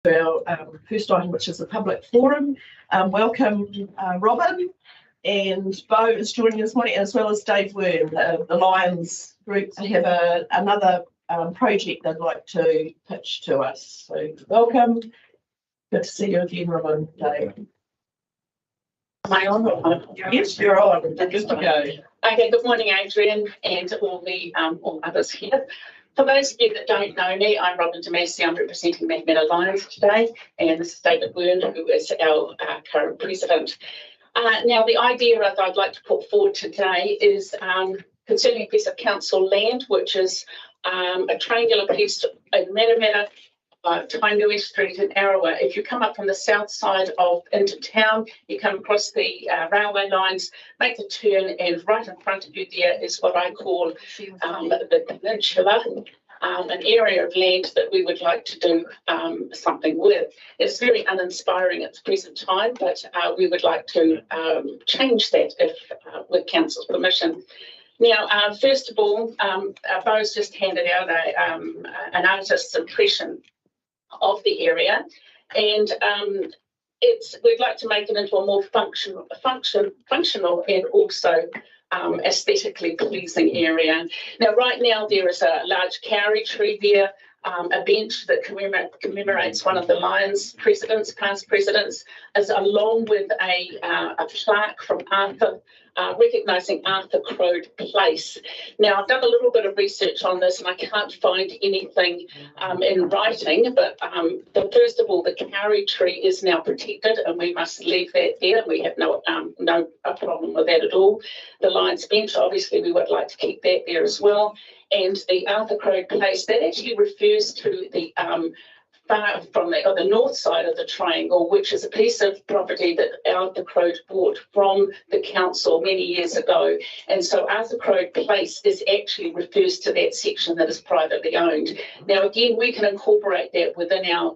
our first item, which is a public forum. Welcome, Robin, and Bo is joining us morning, as well as Dave Wern, the Lions group, to have another project they'd like to pitch to us. So welcome. Good to see you again, Robin, Dave. Am I on? Yes, you're on. Good to go. Okay, good morning, Adrian, and all others here. For those of you that don't know me, I'm Robin Damasi. I'm representing Matamata Lions today, and this is David Wern, who is our current president. Now, the idea that I'd like to put forward today is concerning a piece of council land, which is a triangular piece in Matamata, Tainui Street in Arawa. If you come up from the south side into town, you come across the railway lines, make the turn, and right in front of you there is what I call the peninsula, an area of land that we would like to do something with. It's very uninspiring at the present time, but we would like to change that if with council's permission. Now, first of all, Bo's just handed out an artist's impression of the area, and we'd like to make it into a more functional and also aesthetically pleasing area. Now, right now there is a large kauri tree there, a bench that commemorates one of the Lions presidents, past presidents, along with a plaque from Arthur, recognising Arthur Crode Place. Now, I've done a little bit of research on this and I can't find anything in writing, but first of all, the kauri tree is now protected and we must leave that there. We have no problem with that at all. The Lions bench, obviously, we would like to keep that there as well. And the Arthur Crode Place, that actually refers to the far from the north side of the triangle, which is a piece of property that Arthur Crode bought from the council many years ago. And so Arthur Crode Place actually refers to that section that is privately owned. Now, again, we can incorporate that within our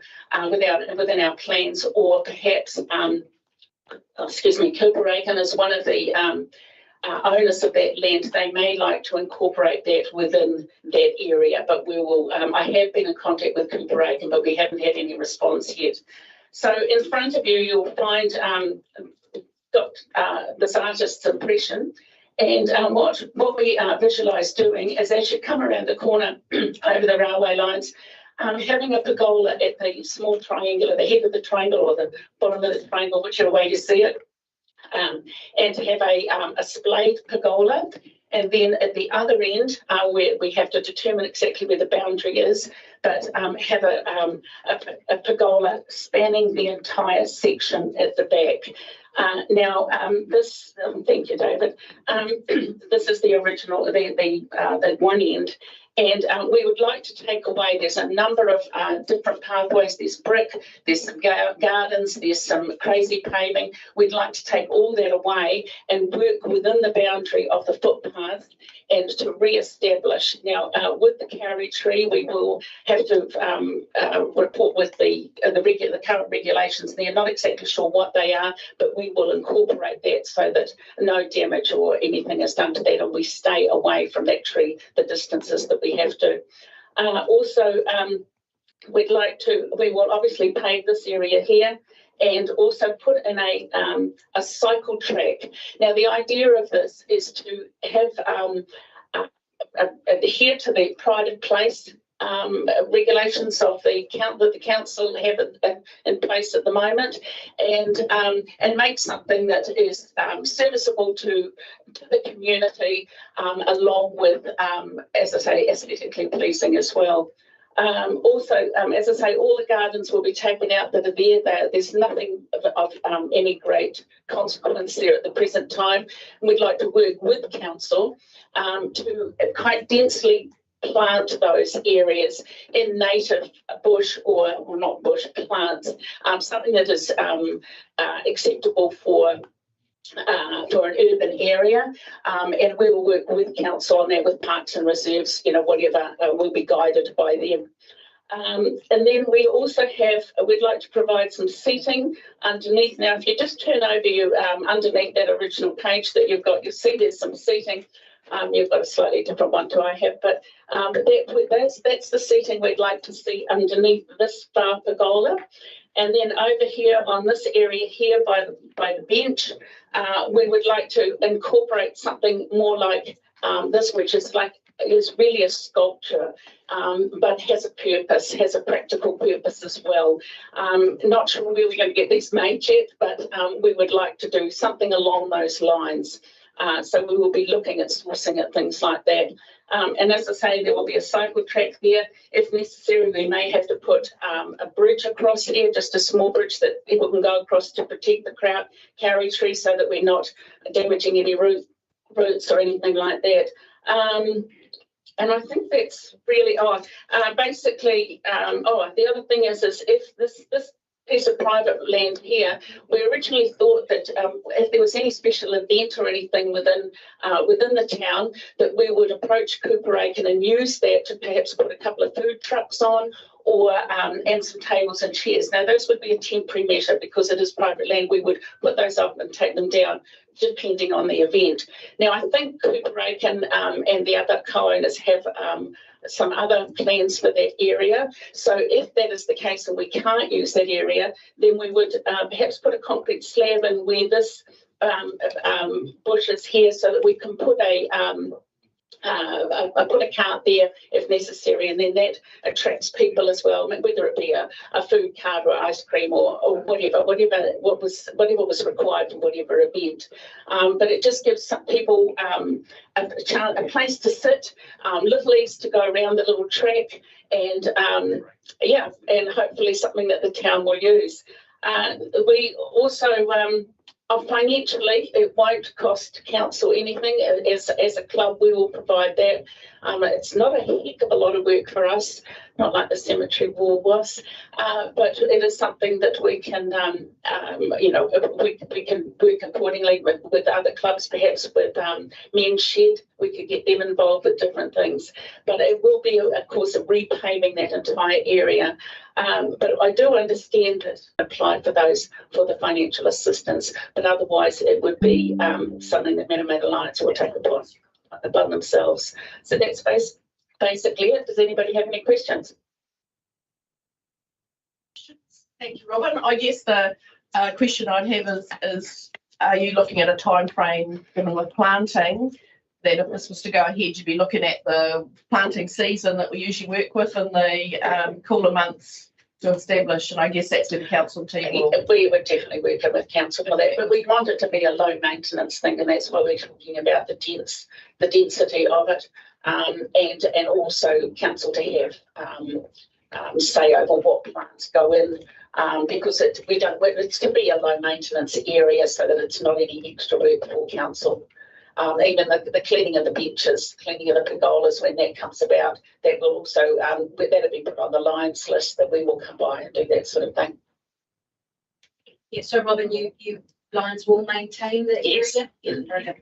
plans, or perhaps, Kilberagan is one of the owners of that land. They may like to incorporate that within that area, but we will. I have been in contact with Kilberagan, but we haven't had any response yet. So in front of you, you'll find this artist's impression, and what we visualise doing is, as you come around the corner over the railway lines, having a pergola at the small triangle, the head of the triangle or the bottom of the triangle, whichever way you see it. And to have a splayed pergola, and then at the other end, where we have to determine exactly where the boundary is, but have a pergola spanning the entire section at the back. Now, thank you, David. This is the original, the one end. And we would like to take away, there's a number of different pathways. There's brick, there's some gardens, there's some crazy paving. We'd like to take all that away and work within the boundary of the footpath and to re-establish. Now, with the kauri tree, we will have to report with the current regulations. They're not exactly sure what they are, but we will incorporate that so that no damage or anything is done to that, and we stay away from that tree the distances that we have to. Also, we will obviously pave this area here, and also put in a cycle track. Now, the idea of this is to have adhere to the pride of place regulations of that the council have in place at the moment, and make something that is serviceable to the community, along with, as I say, aesthetically pleasing as well. Also, as I say, all the gardens will be taken out that are there. There's nothing of any great consequence there at the present time. And we'd like to work with council to quite densely plant those areas in native bush or not bush plants, something that is acceptable for an urban area, and we will work with council on that, with parks and reserves, whatever will be guided by them. And then we also we'd like to provide some seating underneath. Now, if you just turn over underneath that original page that you've got, you'll see there's some seating You've got a slightly different one to I have, but that's the seating we'd like to see underneath this bar pergola. And then over here on this area here by the bench, we would like to incorporate something more like this, which is really a sculpture, but has a purpose, has a practical purpose as well. Not sure where we're going to get these made yet, but we would like to do something along those lines. So we will be looking at sourcing at things like that. And as I say, there will be a cycle track there. If necessary, we may have to put a bridge across here, just a small bridge that people can go across to protect the carriageway so that we're not damaging any roots or anything like that. And I think that's really basically, the other thing is if this piece of private land here, we originally thought that if there was any special event or anything within the town, that we would approach Cooper Aiken and use that to perhaps put a couple of food trucks on, or and some tables and chairs. Now those would be a temporary measure because it is private land. We would put those up and take them down depending on the event. Now I think Cooper Aiken and the other co-owners have some other plans for that area. So if that is the case and we can't use that area, then we would perhaps put a concrete slab in where this bush is here, so that we can put put a cart there if necessary, and then that attracts people as well, whether it be a food cart or ice cream or whatever was required for whatever event. But it just gives some people a place to sit, little ease to go around the little track, and and hopefully something that the town will use. We also financially, it won't cost council anything. As a club, we will provide that. It's not a heck of a lot of work for us, not like the cemetery wall was, but it is something that we can, we can work accordingly with other clubs, perhaps with Men's Shed. We could get them involved with different things, but it will be, of course, repaving that entire area. But I do understand that apply for the financial assistance, but otherwise it would be something that Matamata Alliance will take upon themselves. So that's basically it. Does anybody have any questions? Thank you, Robin. I guess the question I'd have is are you looking at a time frame given with planting, that if this was to go ahead, you'd be looking at the planting season that we usually work with in the cooler months to establish, and I guess that's where the council team will... We would definitely work with council for that, but we want it to be a low maintenance thing, and that's why we're talking about the density of it, and also council to have say over what plants go in, because it's to be a low maintenance area so that it's not any extra work for council. Even the cleaning of the benches, cleaning of the pergolas, when that comes about, that will also that'll be put on the Lions list, that we will come by and do that sort of thing. Yeah, so Robin, you Lions will maintain the area? Yeah.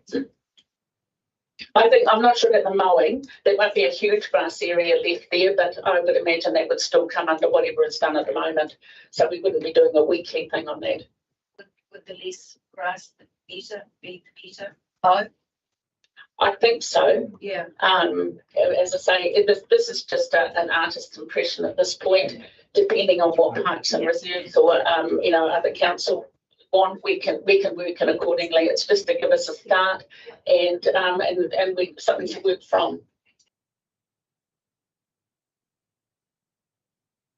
I think, I'm not sure about the mowing. There won't be a huge grass area left there, but I would imagine that would still come under whatever is done at the moment. So we wouldn't be doing a weekly thing on that. Would the less grass be the better? I think so. Yeah. As I say, this is just an artist's impression at this point. Depending on what parks and reserves or other council want, we can work it accordingly. It's just to give us a start and something to work from.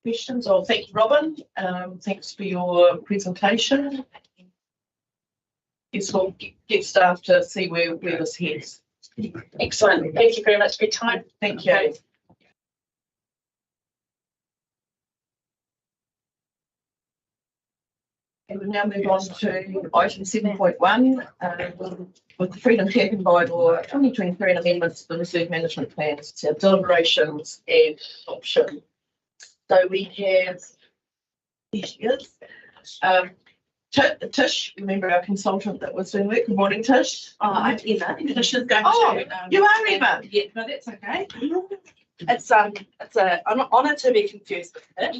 Questions? Oh, thank you, Robin. Thanks for your presentation. Yes, we'll get staff to see where this heads. Excellent. Thank you very much for your time. Thank you. Okay. And we'll now move on to item 7.1 with the Freedom Tapping Bylaw 2023 and amendments to the Reserve Management Plans. It's our deliberations and adoption. So we have, here she is. Tish, remember our consultant that was doing work. Good morning, Tish. I'm Emma. Tish is going to. You are Emma. Yeah, no, that's okay. It's an honour to be confused with her.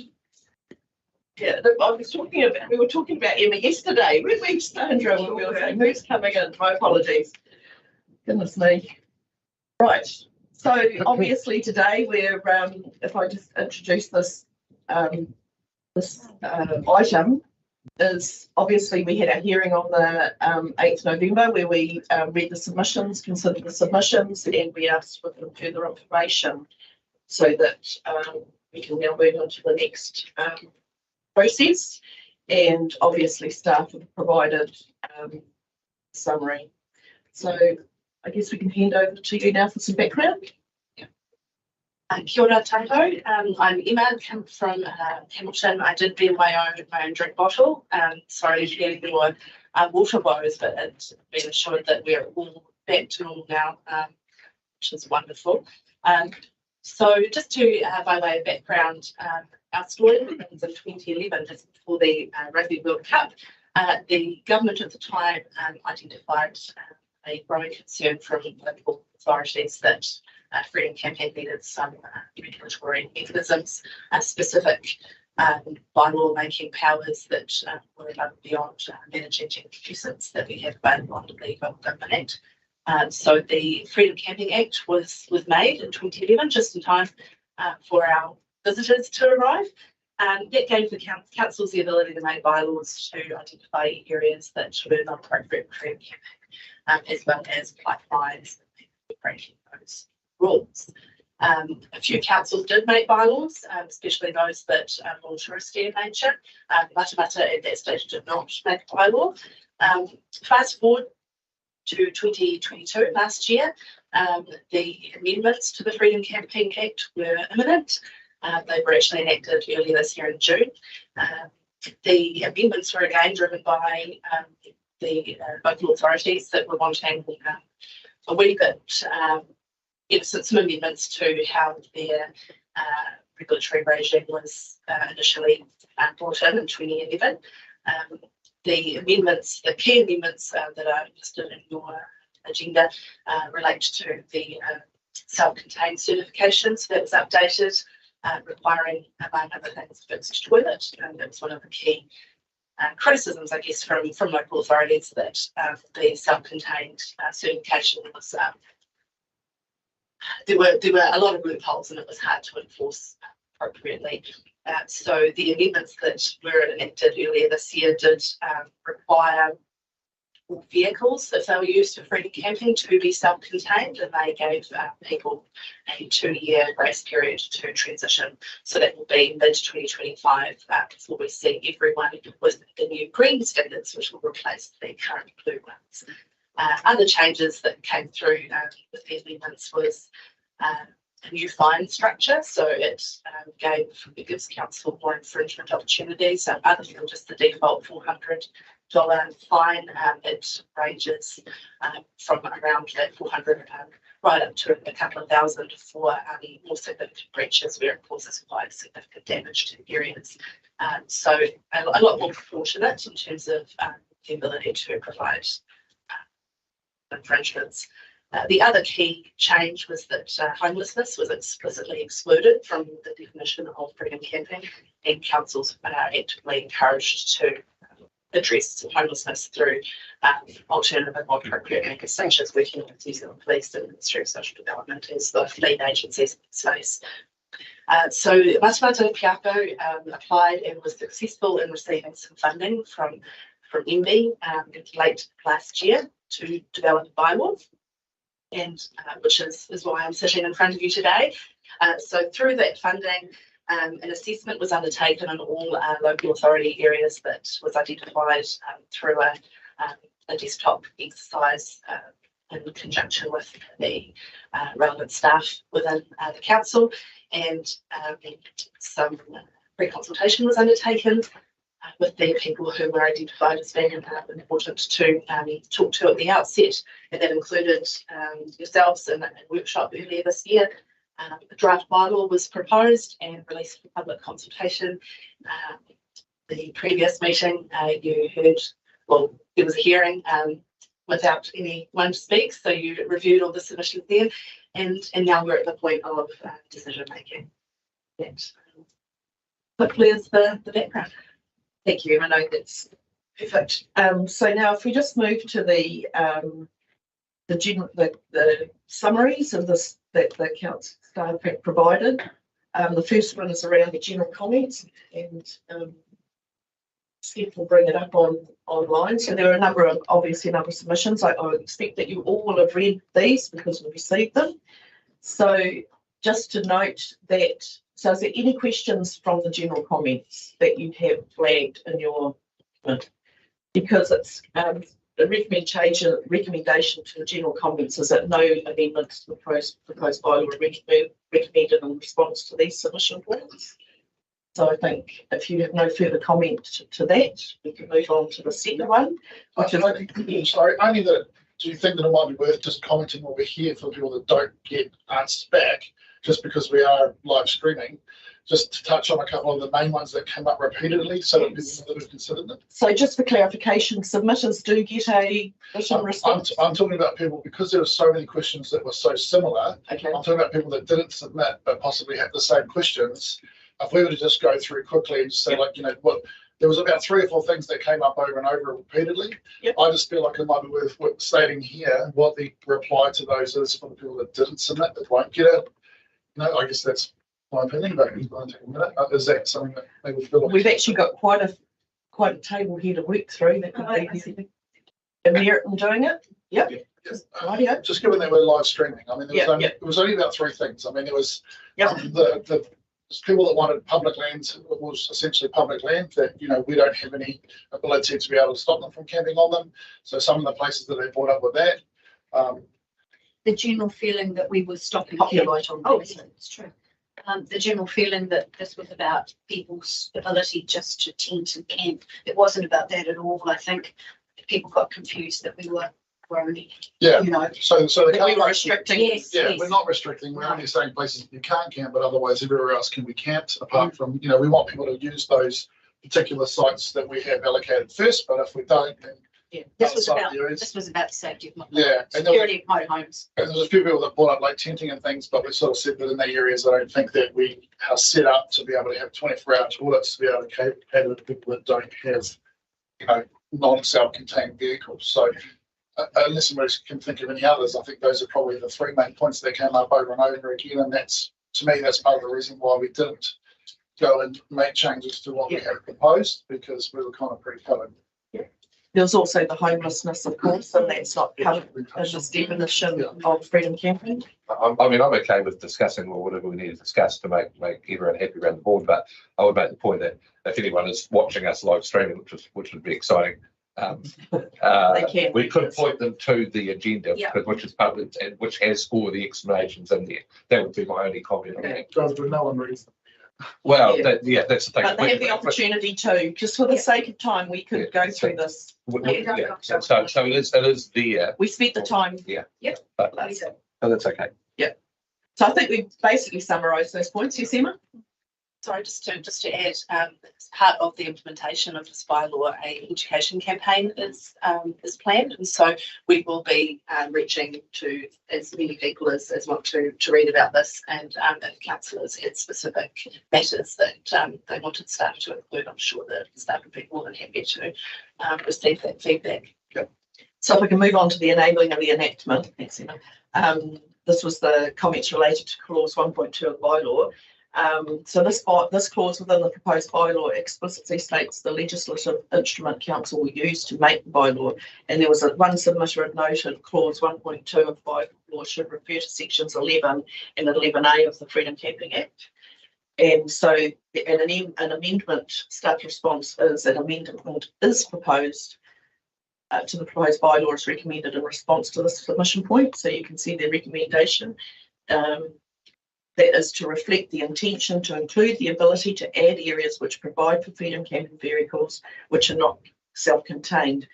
Yeah, we were talking about Emma yesterday. Weren't we, Sandra, when we were saying who's coming in? My apologies. Goodness me. Right. So obviously today we're, if I just introduce this item, is obviously we had our hearing on the 8th November where we read the submissions, considered the submissions, and we asked for some further information so that we can now move on to the next process. And obviously staff have provided summary. So I guess we can hand over to you now for some background. Kia ora tātou. I'm Emma, come from Hamilton. I did bring my own drink bottle. Sorry if you get more water woes, but it's been assured that we're all back to normal now, which is wonderful. So just to, by way of background, our story begins in 2011, just before the Rugby World Cup. The government at the time identified a growing concern from local authorities that Freedom Campaign needed some regulatory mechanisms, specific bylaw making powers that were above and beyond managing nuisance that we have available under the Local Government Act. So the Freedom Camping Act was made in 2011, just in time for our visitors to arrive. That gave the councils the ability to make bylaws to identify areas that were not appropriate for freedom camping, as well as pipelines and breaking those rules. A few councils did make bylaws, especially those that are more touristy in nature. Matamata at that stage did not make a bylaw. Fast forward to 2022, last year, the amendments to the Freedom Camping Act were imminent. They were actually enacted earlier this year in June. The amendments were again driven by the local authorities that were wanting a wee bit, some amendments to how their regulatory regime was initially brought in 2011. The amendments, the key amendments that are listed in your agenda relate to the self-contained certification. So that was updated, requiring, among other things, fixed toilet. That was one of the key criticisms, I guess, from local authorities, that the self-contained certification was there were a lot of loopholes and it was hard to enforce appropriately. So the amendments that were enacted earlier this year did require all vehicles, if they were used for freedom camping, to be self-contained, and they gave people a 2-year grace period to transition. So that will be mid-2025 before we see everyone with the new green standards, which will replace the current blue ones. Other changes that came through with the amendments was a new fine structure. So it gives council more infringement opportunities. Other than just the default $400 fine, it ranges from around that 400 right up to a couple of thousand for more significant breaches where it causes quite significant damage to areas. So a lot more proportionate in terms of the ability to provide infringements. The other key change was that homelessness was explicitly excluded from the definition of freedom camping, and councils are actively encouraged to address homelessness through alternative and more appropriate measures, such as working with New Zealand Police and the Ministry of Social Development as the lead agencies in space. So Matamata-Piako applied and was successful in receiving some funding from MB late last year to develop a bylaw, and which is why I'm sitting in front of you today. So through that funding, an assessment was undertaken in all local authority areas that was identified through a desktop exercise in conjunction with the relevant staff within the council, and some pre-consultation was undertaken with the people who were identified as being important to talk to at the outset, and that included yourselves in a workshop earlier this year. A draft bylaw was proposed and released for public consultation. The previous meeting, you heard, well, there was a hearing without anyone to speak, so you reviewed all the submissions then, and now we're at the point of decision making. That hopefully is the background. Thank you, Emma. No, that's perfect. So now if we just move to the the summaries of this that the council staff have provided. The first one is around the general comments, and Steph will bring it up online. So there are obviously a number of submissions. I would expect that you all will have read these because we've received them. So just to note that, so is there any questions from the general comments that you have flagged in your document? Because it's a recommendation to the general comments is that no amendments to the proposed bylaw are recommended in response to these submission forms. So I think if you have no further comment to that, we can move on to the second one. Sorry, only that, do you think that it might be worth just commenting over here for people that don't get answers back, just because we are live streaming, just to touch on a couple of the main ones that came up repeatedly so that people that have considered them? So just for clarification, submitters do get a written response? I'm talking about people, because there were so many questions that were so similar. Okay. I'm talking about people that didn't submit but possibly had the same questions. If we were to just go through quickly and say, like, what, there was about 3 or 4 things that came up over and over repeatedly. Yep. I just feel like it might be worth stating here what the reply to those is for the people that didn't submit, that won't get it. I guess that's my opinion, but it's going to take a minute. Is that something that people feel like? We've actually got quite a table here to work through. That could be a merit in doing it. Yep. Yeah. Just given that we're live streaming, I mean, it was only about 3 things. I mean, there was the people that wanted public land, was essentially public land that, we don't have any ability to be able to stop them from camping on them. So some of the places that they brought up with that. The general feeling that we were stopping people right on. Oh, it's true. The general feeling that this was about people's ability just to tent and camp. It wasn't about that at all. I think people got confused that we were only, so they we were restricting. Yes, we're not restricting. We're only saying places you can't camp, but otherwise everywhere else can be camped. Apart from, we want people to use those particular sites that we have allocated first. But if we don't, then this was about safety of security of motorhomes. And there's a few people that brought up like tenting and things, but we sort of said that in the areas, I don't think that we are set up to be able to have 24-hour toilets to be able to cater to people that don't have, non-self-contained vehicles. So unless somebody can think of any others, I think those are probably the 3 main points that came up over and over again. And that's, to me, that's part of the reason why we didn't go and make changes to what we had proposed, because we were kind of pretty covered. There's also the homelessness, of course, and that's not covered in this definition of freedom camping. I mean, I'm okay with discussing whatever we need to discuss to make everyone happy around the board, but I would make the point that if anyone is watching us live streaming, which would be exciting, we could point them to the agenda, which is public and which has all the explanations in there. That would be my only comment on that. But no one reads them. Well, that's the thing. But they have the opportunity to, just for the sake of time, we could go through this. So it is there. We spent the time. But that's okay. So I think we basically summarised those points. Yes, Emma? Sorry, just to add, as part of the implementation of this bylaw, an education campaign is planned, and so we will be reaching to as many people as want to read about this, and if councillors had specific matters that they wanted staff to include, I'm sure that staff would be more than happy to receive that feedback. So if we can move on to the enabling of the enactment. Thanks, Emma. This was the comments related to clause 1.2 of the bylaw. So this clause within the proposed bylaw explicitly states the legislative instrument council will use to make the bylaw, and there was one submitter had noted clause 1.2 of the bylaw should refer to sections 11 and 11A of the Freedom Camping Act. And so an amendment staff response is an amendment is proposed to the proposed bylaw is recommended in response to this submission point. So you can see the recommendation. That is to reflect the intention to include the ability to add areas which provide for freedom camping vehicles which are not self-contained.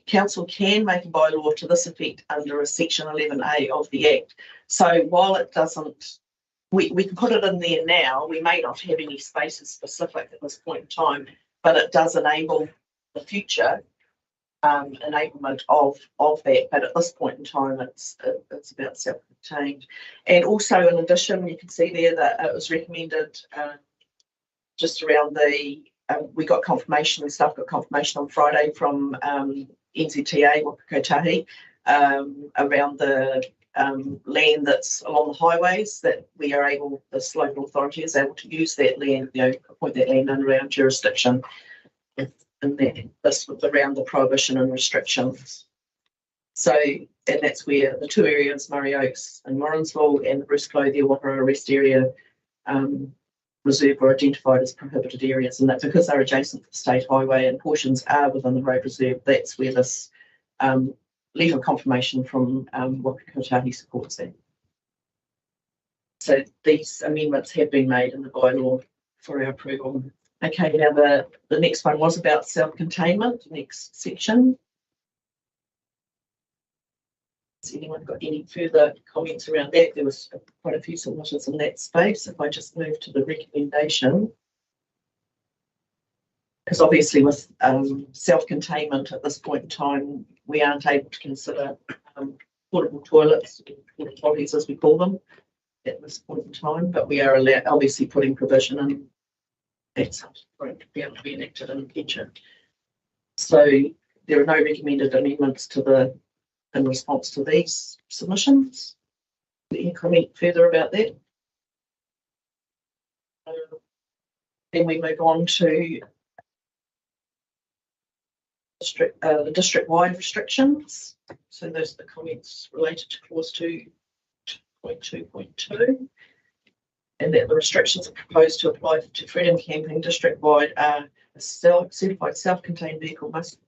Council can make a bylaw to this effect under a section 11A of the Act. So while it doesn't, we can put it in there now, we may not have any spaces specific at this point in time, but it does enable the future enablement of that, but at this point in time it's about self-contained. And also in addition, you can see there that it was recommended just around the we got confirmation, and staff got confirmation on Friday from NZTA Waka Kotahi around the land that's along the highways, that we are able, this local authority is able to use that land, appoint that land under our jurisdiction, and that this was around the prohibition and restrictions. So, and that's where the two areas, Murray Oaks and Morrinsville, and the Bruce Clothier Wahara Rest Area reserve were identified as prohibited areas, and that's because they're adjacent to the state highway and portions are within the road reserve. That's where this letter of confirmation from Waka supports that. So these amendments have been made in the bylaw for our approval. Okay, now the next one was about self-containment, next section. Has anyone got any further comments around that? There was quite a few submissions in that space. If I just move to the recommendation, because obviously with self-containment at this point in time, we aren't able to consider portable toilets, portable potties as we call them at this point in time, but we are obviously putting provision in that's going to be able to be enacted in the future. So there are no recommended amendments to in response to these submissions. Any comment further about that? Then we move on to the district-wide restrictions. So those are the comments related to clause 2.2.2, and that the restrictions are proposed to apply to freedom camping district-wide are a certified self-contained vehicle must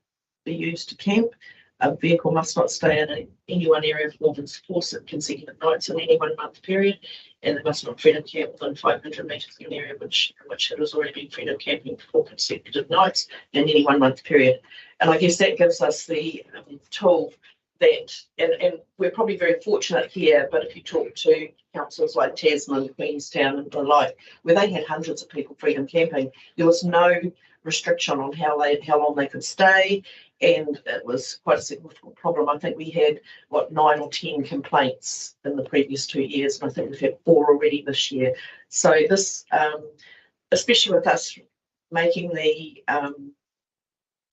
be used to camp. A vehicle must not stay in any one area for more than 4 consecutive nights in any 1 month period, and they must not freedom camp within 500 metres of an area which it has already been freedom camping for 4 consecutive nights in any 1 month period. And I guess that gives us the tool that, and we're probably very fortunate here, but if you talk to councils like Tasman, Queenstown and the like, where they had hundreds of people freedom camping, there was no restriction on how long they could stay, and it was quite a significant problem. I think we had 9 or 10 complaints in the previous 2 years, and I think we've had 4 already this year. So this, especially with us making the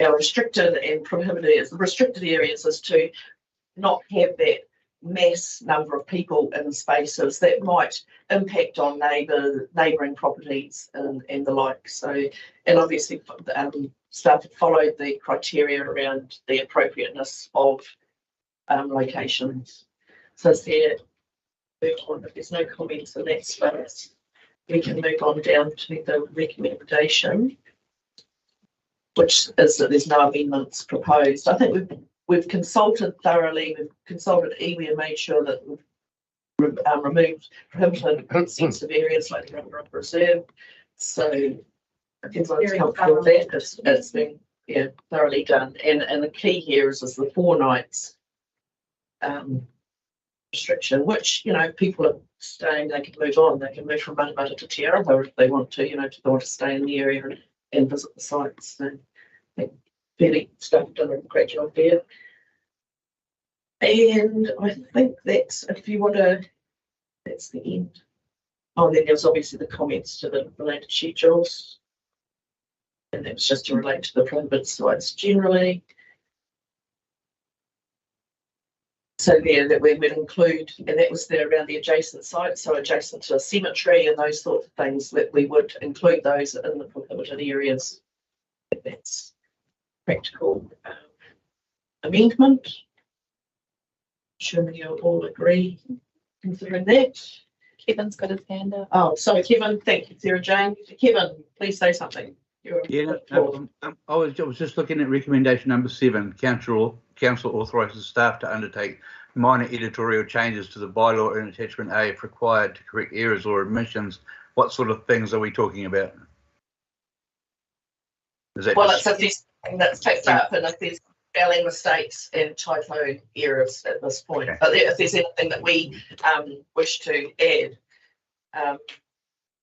our restricted and prohibited restricted areas, is to not have that mass number of people in spaces that might impact on neighbouring properties and the like. So, and obviously staff followed the criteria around the appropriateness of locations. So if there's no comments in that space, we can move on down to the recommendation, which is that there's no amendments proposed. I think we've consulted thoroughly. We've consulted iwi and made sure that we've removed prohibited sensitive areas like the Rubber Reserve. So everyone's comfortable with that. It's been thoroughly done. And the key here is the 4 nights restriction, which people are staying, they can move on. They can move from Matamata to Te Arawa if they want to. If they want to stay in the area and visit the sites. So I think fairly staff done a great job there. And I think that's, if you want to, that's the end. Oh, then there's obviously the comments to the related schedules. And that was just to relate to the prohibited sites generally. So there that we would include, and that was there around the adjacent sites, so adjacent to a cemetery and those sorts of things, that we would include those in the prohibited areas. That's practical amendment. Sure you all agree considering that. Kevin's got his hand up. Oh, sorry, Kevin. Thank you, Sarah Jane. Kevin, please say something. I was just looking at recommendation number 7. Council authorises staff to undertake minor editorial changes to the bylaw in attachment A if required to correct errors or omissions. What sort of things are we talking about? It's if there's something that's picked up and if there's spelling mistakes and typo errors at this point. Okay. But if there's anything that we wish to add,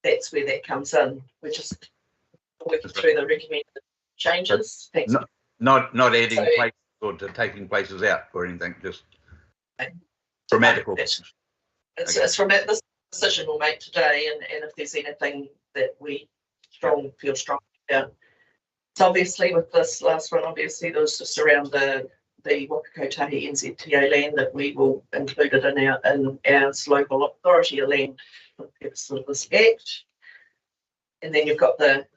that's where that comes in. We're just working through the recommended changes. Thanks. Not adding places or taking places out or anything, just grammatical. It's from that this decision we'll make today, and if there's anything that we feel strong about. So obviously with this last one, obviously there was just around the the Wakakotahi NZTA land, that we will include it in our local authority land for the purpose of this act. And then you've got the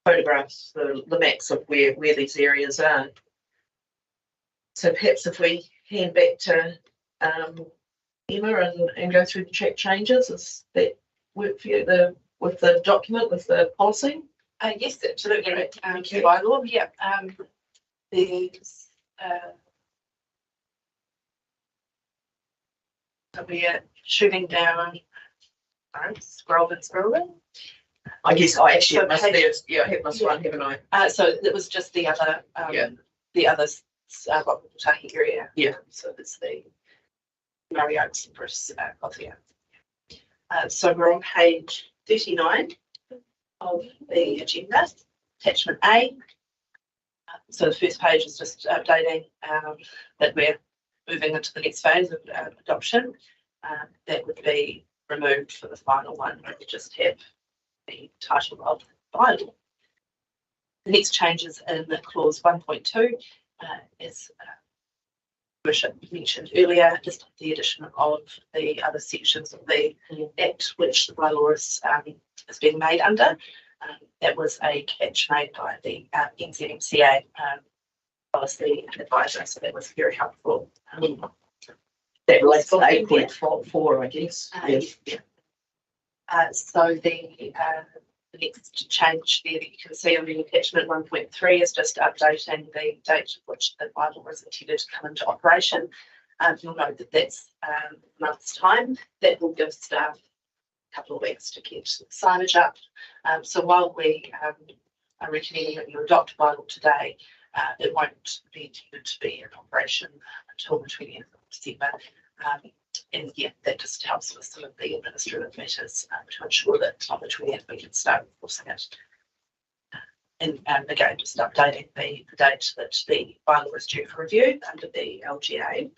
photographs, the maps of where these areas are. So perhaps if we hand back to Emma and go through the track changes, does that work for you with the document, with the policy? Yes, absolutely. Bylaw, yeah. There's we are shooting down. Scrolling. I guess I actually So must have must one, haven't I? So it was just the other the other Wakakotahi area. Yeah. So it's the Murray Oaks Cypress Clothier. So we're on page 39 of the agenda, attachment A. So the first page is just updating that we're moving into the next phase of adoption. That would be removed for the final one. We just have the title of the bylaw. The next changes in clause 1.2 is Commission mentioned earlier, just the addition of the other sections of the Act which the bylaw is being made under. That was a catch made by the NZMCA policy advisor, so that was very helpful. That relates to 8.4, I guess. Yes. So the next change there that you can see on the attachment 1.3 is just updating the date at which the bylaw is intended to come into operation. You'll note that that's a month's time. That will give staff a couple of weeks to get signage up. So while we are recommending that you adopt a bylaw today, it won't be intended to be in operation until the 20th of December. And yeah, that just helps with some of the administrative matters to ensure that on the 20th we can start enforcing it. And again, just updating the date that the bylaw is due for review under the LGA.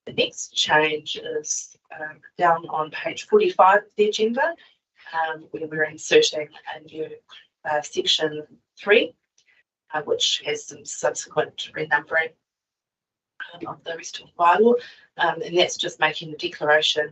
The next change is down on page 45 of the agenda, where we're inserting a new section 3, which has some subsequent renumbering of the rest of the bylaw, and that's just making the declaration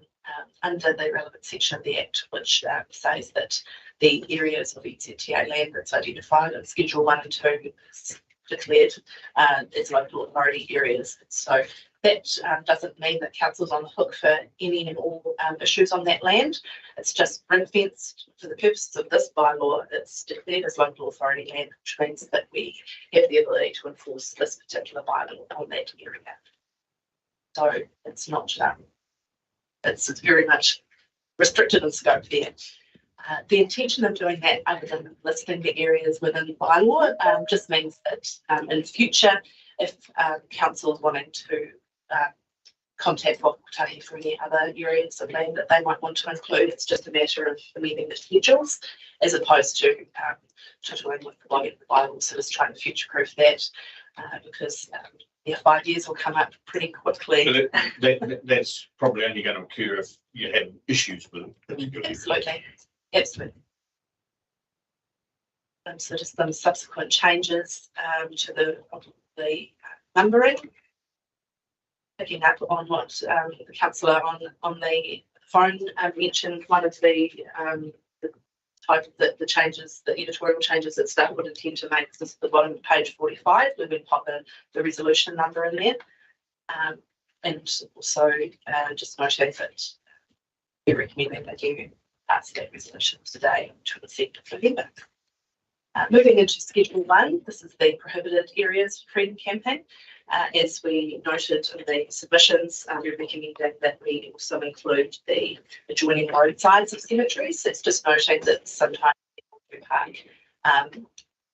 under the relevant section of the Act, which says that the areas of NZTA land that's identified in Schedule 1 and 2 is declared as local authority areas. So that doesn't mean that council's on the hook for any and all issues on that land. It's just ring-fenced for the purposes of this bylaw. It's declared as local authority land, which means that we have the ability to enforce this particular bylaw on that area. So it's not, it's very much restricted in scope there. The intention of doing that, other than listing the areas within the bylaw, just means that in future, if council is wanting to contact Wakakotahi for any other areas of land that they might want to include, it's just a matter of amending the schedules as opposed to totaling with the bylaw. So just trying to future-proof that because 5 years will come up pretty quickly. So that's probably only going to occur if you have issues with it. Absolutely. Absolutely. So just some subsequent changes to the numbering. Picking up on what the councillor on the phone mentioned, one of the type of the changes, the editorial changes that staff would intend to make is at the bottom of page 45, where we pop the resolution number in there. And also just noting that we're recommending that you pass that resolution today to the 2nd of November. Moving into Schedule 1, this is the prohibited areas freedom campaign. As we noted in the submissions, we're recommending that we also include the adjoining roadsides of cemeteries. It's just noting that sometimes people do park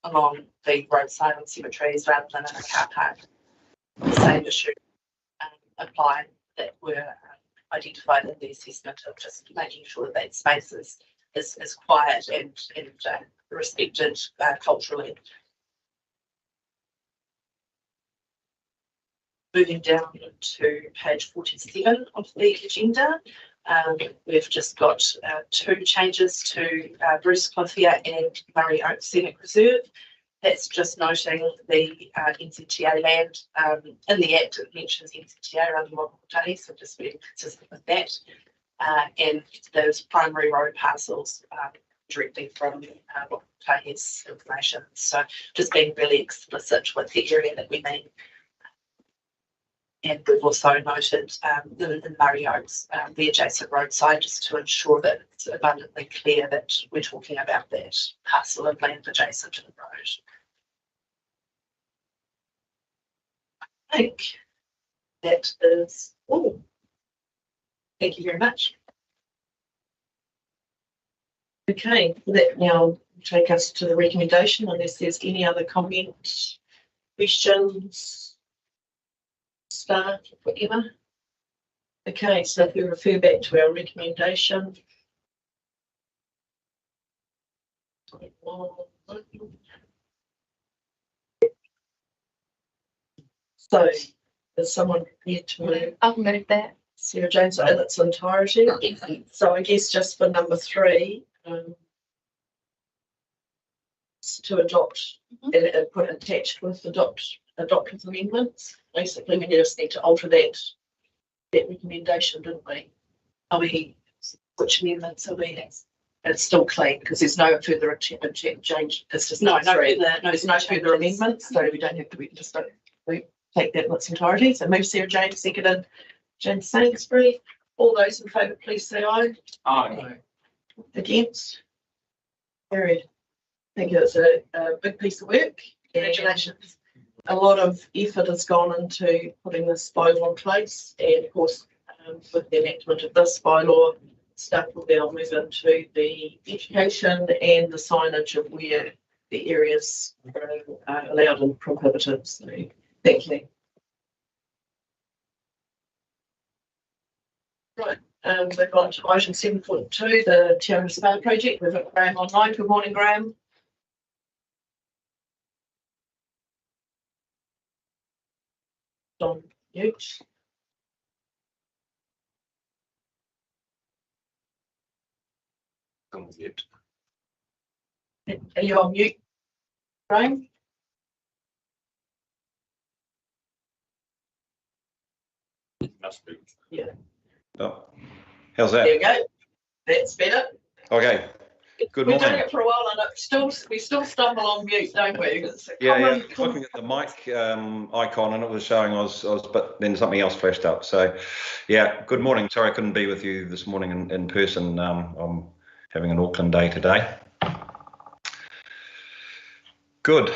along the roadside on cemeteries rather than in a car park. The same issue apply that were identified in the assessment of just making sure that that space is quiet and respected culturally. Moving down to page 47 of the agenda, we've just got 2 changes to Bruce Clothier and Murray Oaks Scenic Reserve. That's just noting the NCTA land. In the Act, it mentions NCTA around the Matamata-Piako, so just being consistent with that. And those primary road parcels directly from Matamata-Piako's information. So just being really explicit with the area that we mean. And we've also noted in Murray Oaks, the adjacent roadside, just to ensure that it's abundantly clear that we're talking about that parcel of land adjacent to the road. I think that is all. Thank you very much. Okay, that now take us to the recommendation, unless there's any other comments, questions, staff, whatever. Okay, so if we refer back to our recommendation. So, is someone prepared to move? I'll move that. Sarah Jones in its entirety? So I guess just for number 3, to adopt and put attached with adopted amendments. Basically, we just need to alter that recommendation, didn't we? Are we? Which amendments are we? It's still clean because there's no further change. It's just there's no further amendments, so we don't have to. We can just take that in its entirety. So move Sarah Jane, seconded James Sainsbury. All those in favour, please say aye. Aye. Against? Carried. I think it's a big piece of work. Congratulations. A lot of effort has gone into putting this bylaw in place, and of course, with the enactment of this bylaw, staff will be able to move into the education and the signage of where the areas are allowed and prohibited. So, thank you. Right, we've got item 7.2, the Tiara Spa project. We've got Graham online. Good morning, Graham. On mute. Are you on mute, Graham? Must be. Yeah. Oh, how's that? There we go. That's better. Okay. Good We've done morning. it for a while, and we still stumble on mute, don't we? It's a Yeah, common- looking at the mic icon, and it was showing I was, but then something else flashed up. So, yeah, good morning. Sorry I couldn't be with you this morning in person. I'm having an Auckland day today. Good.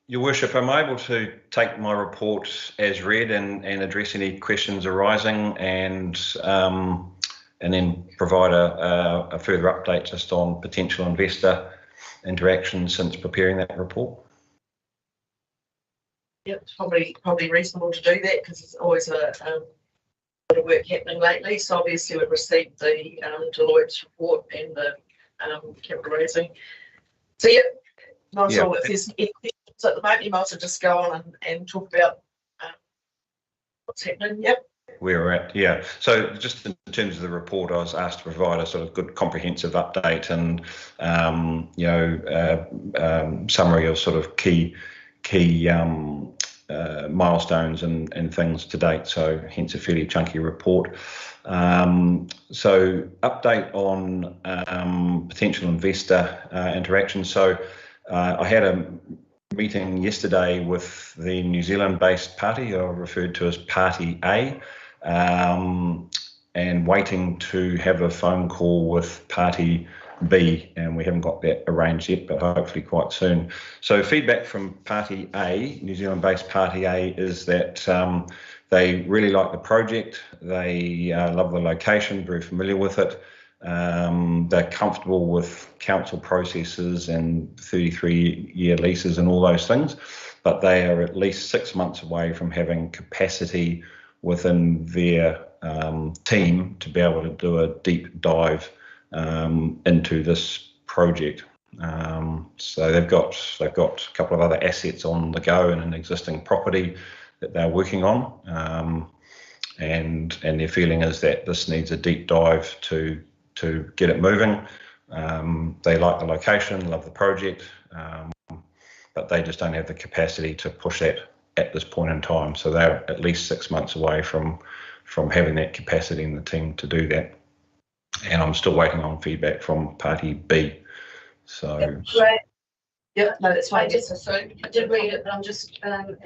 Your Worship, I'm able to take my report as read and address any questions arising, and then provide a further update just on potential investor interaction since preparing that report. Yep, it's probably reasonable to do that because there's always a bit of work happening lately. So obviously we've received the Deloitte's report and the capital raising. So yeah, not sure if there's any questions at the moment. You might as well just go on and talk about what's happening. Yep. Where we're at, yeah. So just in terms of the report, I was asked to provide a sort of good comprehensive update and summary of sort of key milestones and things to date. So hence a fairly chunky report. So update on potential investor interaction. So I had a meeting yesterday with the New Zealand-based party, referred to as Party A. And waiting to have a phone call with Party B, and we haven't got that arranged yet, but hopefully quite soon. So feedback from Party A, New Zealand-based Party A, is that they really like the project. They love the location, very familiar with it. They're comfortable with council processes and 33-year leases and all those things, but they are at least 6 months away from having capacity within their team to be able to do a deep dive into this project. So they've got a couple of other assets on the go and an existing property that they're working on, and their feeling is that this needs a deep dive to get it moving. They like the location, love the project, but they just don't have the capacity to push that at this point in time. So they're at least 6 months away from having that capacity in the team to do that. And I'm still waiting on feedback from Party B. So Right. Yeah, no, that's fine. I did read it, but I'm just, are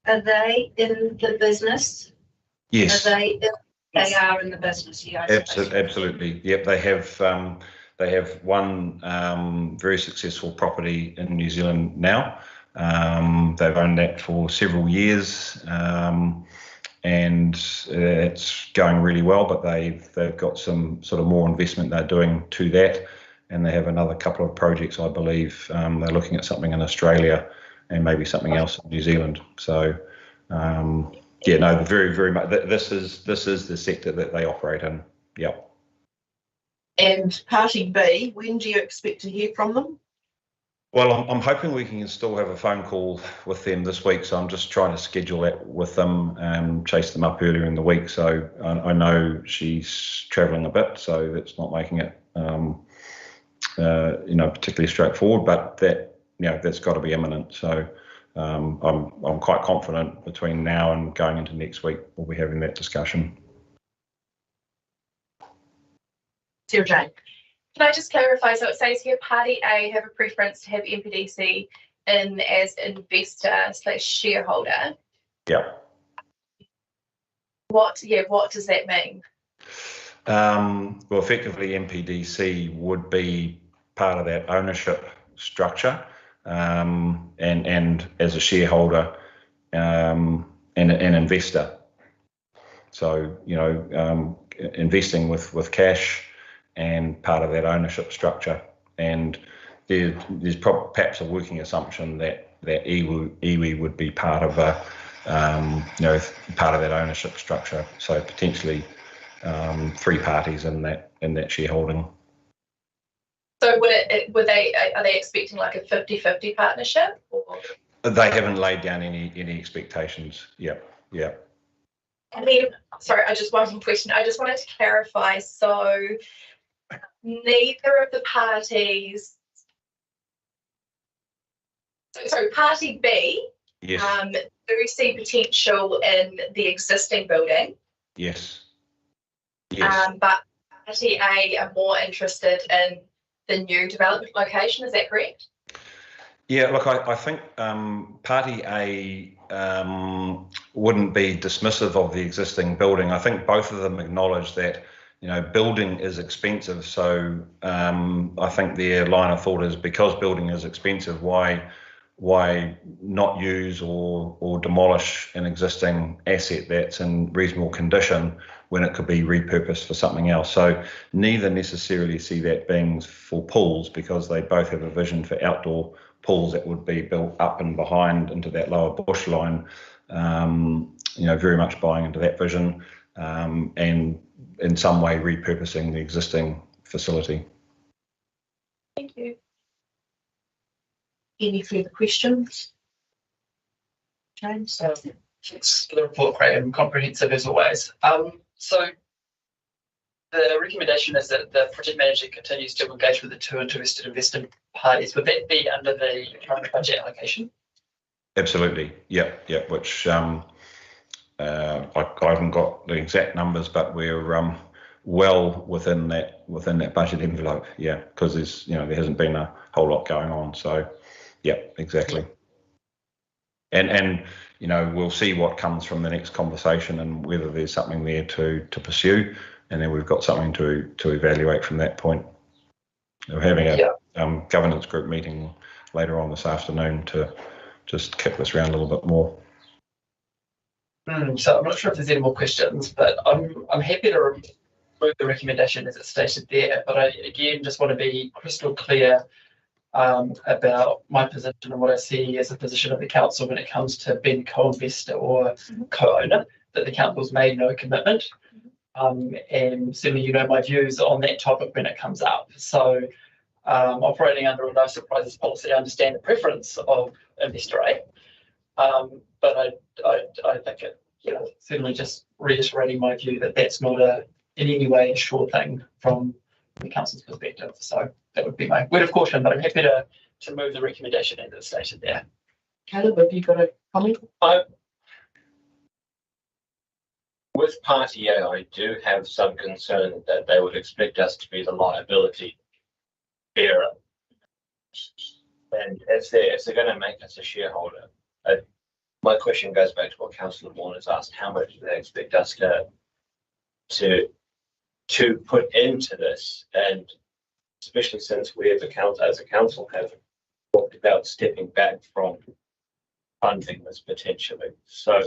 they in the business? yes, They are in the business, yeah. absolutely. Yep, they have one very successful property in New Zealand now. They've owned that for several years, and it's going really well. But they've got some sort of more investment they're doing to that, and they have another couple of projects, I believe. They're looking at something in Australia and maybe something else in New Zealand. So. Yeah, no, very, very much. This is the sector that they operate in. Yep. And Party B, when do you expect to hear from them? Well, I'm hoping we can still have a phone call with them this week. So I'm just trying to schedule that with them and chase them up earlier in the week. So I know she's travelling a bit, so that's not making it, particularly straightforward. But that's got to be imminent. So. I'm quite confident between now and going into next week we'll be having that discussion. Sarah Jane. Can I just clarify? So it says here Party A have a preference to have MPDC in as investor/shareholder. Yeah. What does that mean? Well, effectively MPDC would be part of that ownership structure. And as a shareholder and an investor. So, investing with cash and part of that ownership structure. And there's perhaps a working assumption that iwi would be part of part of that ownership structure. So potentially 3 parties in that shareholding. So are they expecting like a 50-50 partnership? Or? They haven't laid down any expectations. Yeah. And then, sorry, just one more question. I just wanted to clarify. So neither of the parties. So Party B. Yes. Do see potential in the existing building. Yes. But Party A are more interested in the new development location, is that correct? Yeah, look, I think Party A wouldn't be dismissive of the existing building. I think both of them acknowledge that, building is expensive. So I think their line of thought is because building is expensive, why not use or demolish an existing asset that's in reasonable condition when it could be repurposed for something else. So neither necessarily see that being for pools, because they both have a vision for outdoor pools that would be built up and behind into that lower bush line, very much buying into that vision and in some way repurposing the existing facility. Thank you. Any further questions? James? Thanks for the report, great and comprehensive as always. So the recommendation is that the project manager continues to engage with the 2 interested investor parties. Would that be under the current budget allocation? Absolutely. Yeah. Which I haven't got the exact numbers, but we're well within that budget envelope. Yeah, because there's there hasn't been a whole lot going on. So yeah, exactly. And we'll see what comes from the next conversation and whether there's something there to pursue, and then we've got something to evaluate from that point. We're having a governance group meeting later on this afternoon to just kick this around a little bit more. So I'm not sure if there's any more questions, but I'm happy to remove the recommendation as it's stated there. But I again just want to be crystal clear about my position and what I see as a position of the council when it comes to being co-investor or co-owner, that the council's made no commitment. And certainly my views on that topic when it comes up. So operating under a no surprises policy, I understand the preference of investor A, but I think it certainly just reiterating my view that that's not in any way a sure thing from the council's perspective. So that would be my word of caution, but I'm happy to move the recommendation as it's stated there. Caleb, have you got a comment? With Party A, I do have some concern that they would expect us to be the liability bearer. And if they're going to make us a shareholder, my question goes back to what Councillor Vaughan has asked: how much do they expect us to put into this? And especially since we as a council have talked about stepping back from funding this potentially. So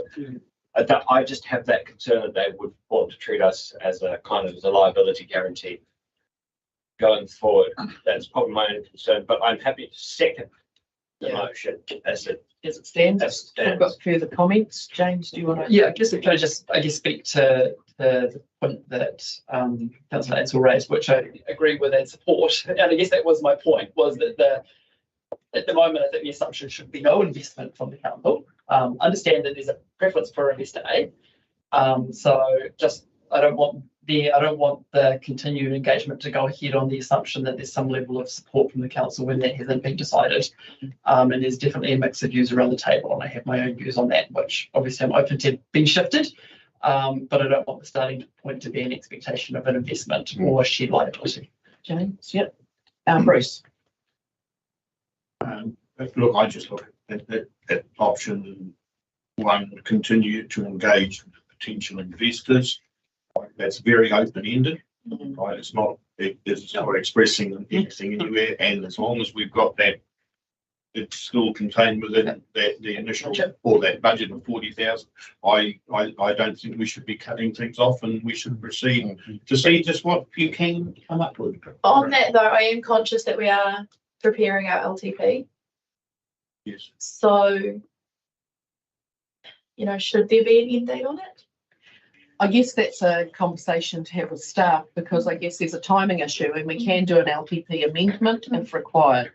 I just have that concern that they would want to treat us as a kind of as a liability guarantee going forward. That's probably my own concern, but I'm happy to second the motion as it stands. I've got further comments. James, do you want to? Yeah, I guess speak to the point that Councillor Ansell raised, which I agree with and support. And I guess that was my point, was that at the moment, I think the assumption should be no investment from the council. Understand that there's a preference for investor A. So just I don't want the continued engagement to go ahead on the assumption that there's some level of support from the council when that hasn't been decided. And there's definitely a mix of views around the table, and I have my own views on that, which obviously I'm open to being shifted. But I don't want the starting point to be an expectation of an investment or a shared liability. James, yep. Bruce. Look, I just look at option one, continue to engage with potential investors. That's very open-ended, right? It's not expressing anything anywhere, and as long as we've got that, it's still contained within the initial or that budget of 40,000. I don't think we should be cutting things off, and we should proceed to see just what you can come up with. On that though, I am conscious that we are preparing our LTP. Yes. So, should there be an end date on it? I guess that's a conversation to have with staff, because I guess there's a timing issue, and we can do an LTP amendment if required.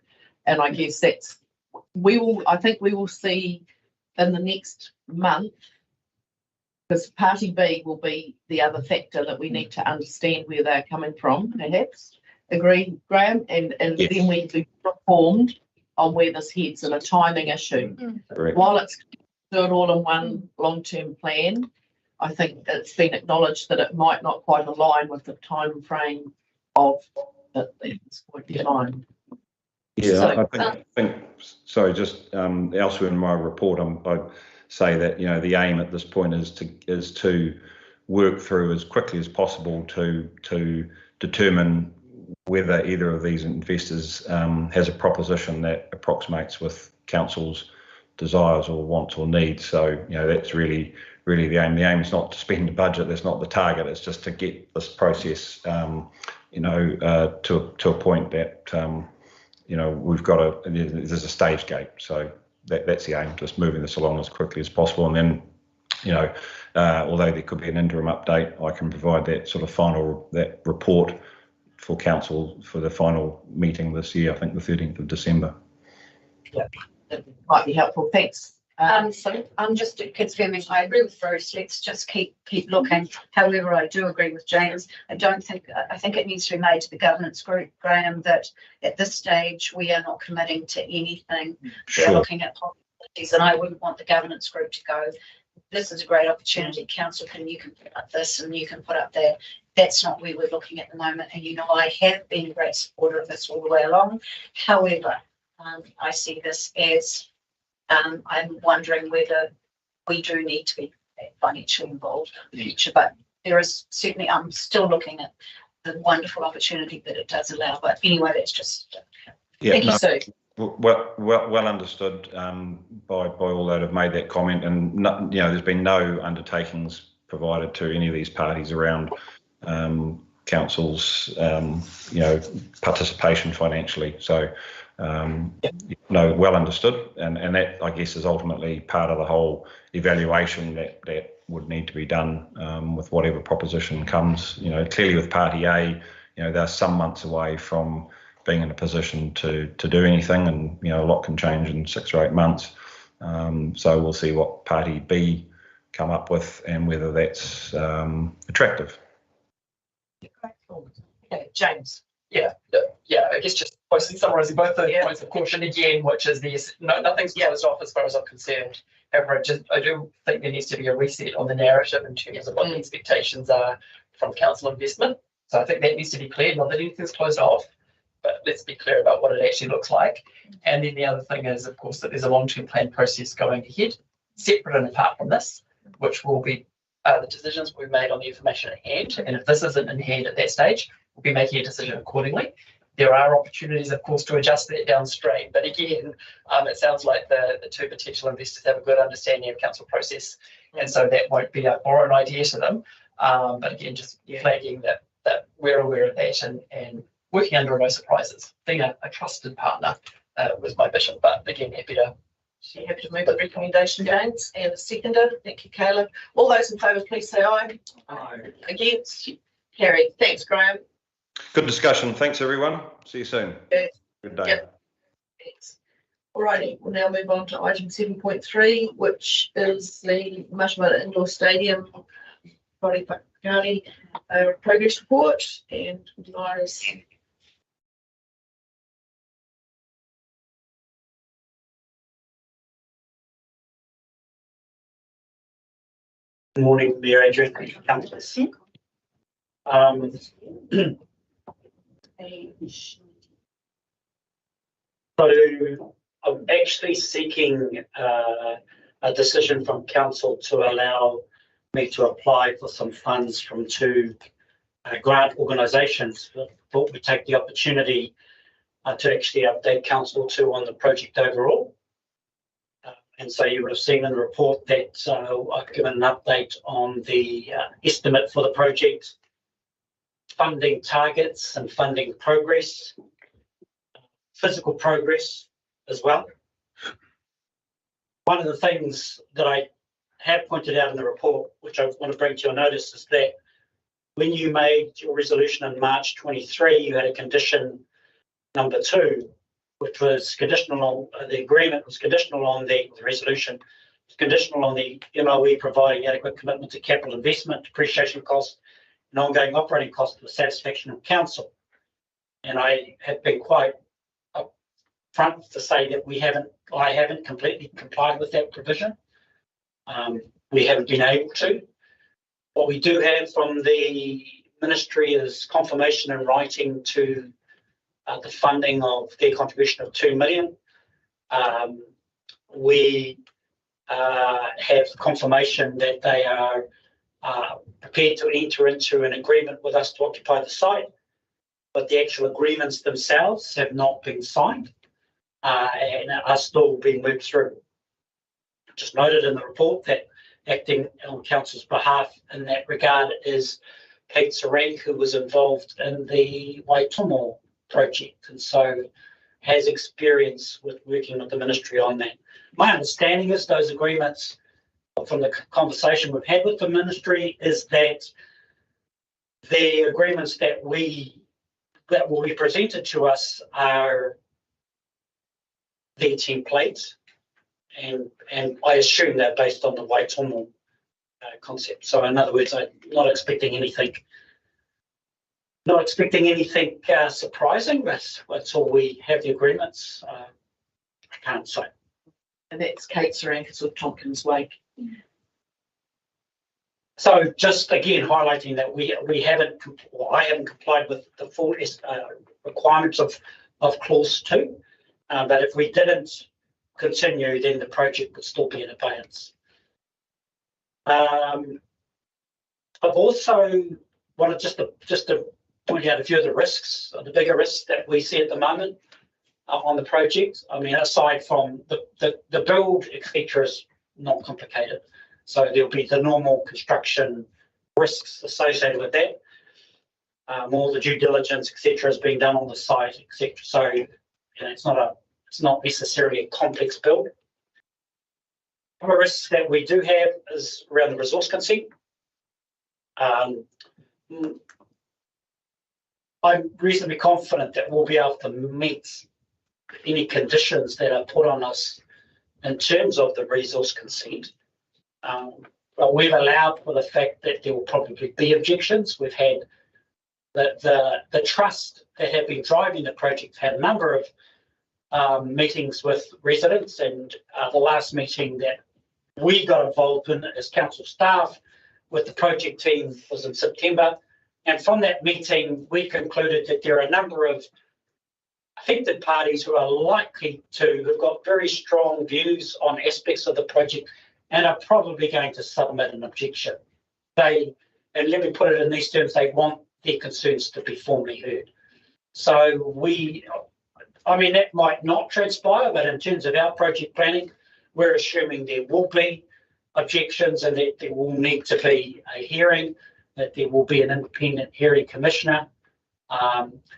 And I guess I think we will see in the next month, because Party B will be the other factor that we need to understand where they're coming from, perhaps. Agree, Graham? And yes. Then we be informed on where this heads, and a timing issue. Correct. While it's do it all in one long-term plan, I think it's been acknowledged that it might not quite align with the time frame of this point in time. Yeah, So, I think sorry, just elsewhere in my report, I say that the aim at this point is to work through as quickly as possible to determine whether either of these investors has a proposition that approximates with council's desires or wants or needs. So that's really the aim. The aim is not to spend the budget. That's not the target. It's just to get this process, to a point that we've got there's a stage gate. So that's the aim, just moving this along as quickly as possible. And then, although there could be an interim update, I can provide that sort of that report for council for the final meeting this year. I think the 13th of December. Yeah, that might be helpful. Thanks. So I'm just confirming, I agree with Bruce, let's just keep looking. However, I do agree with James. I think it needs to be made to the governance group, Graham, that at this stage we are not committing to anything. Sure. We're looking at possibilities, and I wouldn't want the governance group to go, this is a great opportunity, council, you can put up this and you can put up that. That's not where we're looking at the moment. And I have been a great supporter of this all the way along. However, I see this as I'm wondering whether we do need to be financially involved in the future, but there is certainly, I'm still looking at the wonderful opportunity that it does allow. But anyway, that's just, thank you, Sue. Well understood by all that have made that comment, and there's been no undertakings provided to any of these parties around council's participation financially. So well understood, and that I guess is ultimately part of the whole evaluation that would need to be done with whatever proposition comes. Clearly with Party A, they're some months away from being in a position to do anything, and a lot can change in 6 or 8 months. So we'll see what Party B come up with and whether that's attractive. Okay, James. Yeah, I guess just mostly summarising both the points of caution again, which is nothing's closed off as far as I'm concerned. However, I do think there needs to be a reset on the narrative in terms of what the expectations are from council investment. So I think that needs to be clear, not that anything's closed off, but let's be clear about what it actually looks like. And then the other thing is, of course, that there's a long-term plan process going ahead, separate and apart from this, which will be the decisions we've made on the information at hand. And if this isn't in hand at that stage, we'll be making a decision accordingly. There are opportunities, of course, to adjust that downstream. But again, it sounds like the two potential investors have a good understanding of council process. And so that won't be a foreign idea to them. But again, just flagging that we're aware of that and working under no surprises. Being a trusted partner was my vision. But again, happy to move the recommendation, James, and a seconder. Thank you, Caleb. All those in favour, please say aye. Aye. Against? Carried. Thanks, Graham. Good discussion. Thanks, everyone. See you soon. Good day. Yep. Thanks. Alrighty, we'll now move on to item 7.3, which is the Matamata Indoor Stadium Matamata-Piako progress report, and Lyra's. Good morning, Mayor Adrian. Thank you, councillors. So I'm actually seeking a decision from council to allow me to apply for some funds from two grant organisations. Thought we'd take the opportunity to actually update council too on the project overall. And so you would have seen in the report that I've given an update on the estimate for the project, funding targets and funding progress, physical progress as well. One of the things that I have pointed out in the report, which I want to bring to your notice, is that when you made your resolution in March 23, you had a condition number 2, which was conditional on the agreement, was conditional on the resolution, was conditional on the MOE providing adequate commitment to capital investment, depreciation costs, and ongoing operating costs for the satisfaction of council. And I have been quite upfront to say that I haven't completely complied with that provision. We haven't been able to. What we do have from the ministry is confirmation in writing to the funding of their contribution of 2 million. We have confirmation that they are prepared to enter into an agreement with us to occupy the site, but the actual agreements themselves have not been signed and are still being moved through. Just noted in the report that acting on council's behalf in that regard is Kate Sarank, who was involved in the Waitomo project, and so has experience with working with the ministry on that. My understanding is those agreements, from the conversation we've had with the ministry, is that the agreements that will be presented to us are their templates, and I assume they're based on the Waitomo concept. So in other words, I'm not expecting anything surprising, but until we have the agreements, I can't say. And that's Kate Sarankas with Tompkins Wake. So just again highlighting that I haven't complied with the full requirements of clause 2, but if we didn't continue, then the project would still be in abeyance. I've also wanted just to point out a few of the risks, the bigger risks that we see at the moment on the project. I mean, aside from the build, etc., is not complicated. So there'll be the normal construction risks associated with that. All the due diligence, etc., is being done on the site, etc. So it's not necessarily a complex build. One of the risks that we do have is around the resource consent. I'm reasonably confident that we'll be able to meet any conditions that are put on us in terms of the resource consent. But we've allowed for the fact that there will probably be objections. We've had the trust that have been driving the project had a number of meetings with residents, and the last meeting that we got involved in as council staff with the project team was in September. And from that meeting, we concluded that there are a number of affected parties who are likely to have got very strong views on aspects of the project and are probably going to submit an objection. And let me put it in these terms, they want their concerns to be formally heard. So that might not transpire, but in terms of our project planning, we're assuming there will be objections and that there will need to be a hearing, that there will be an independent hearing commissioner.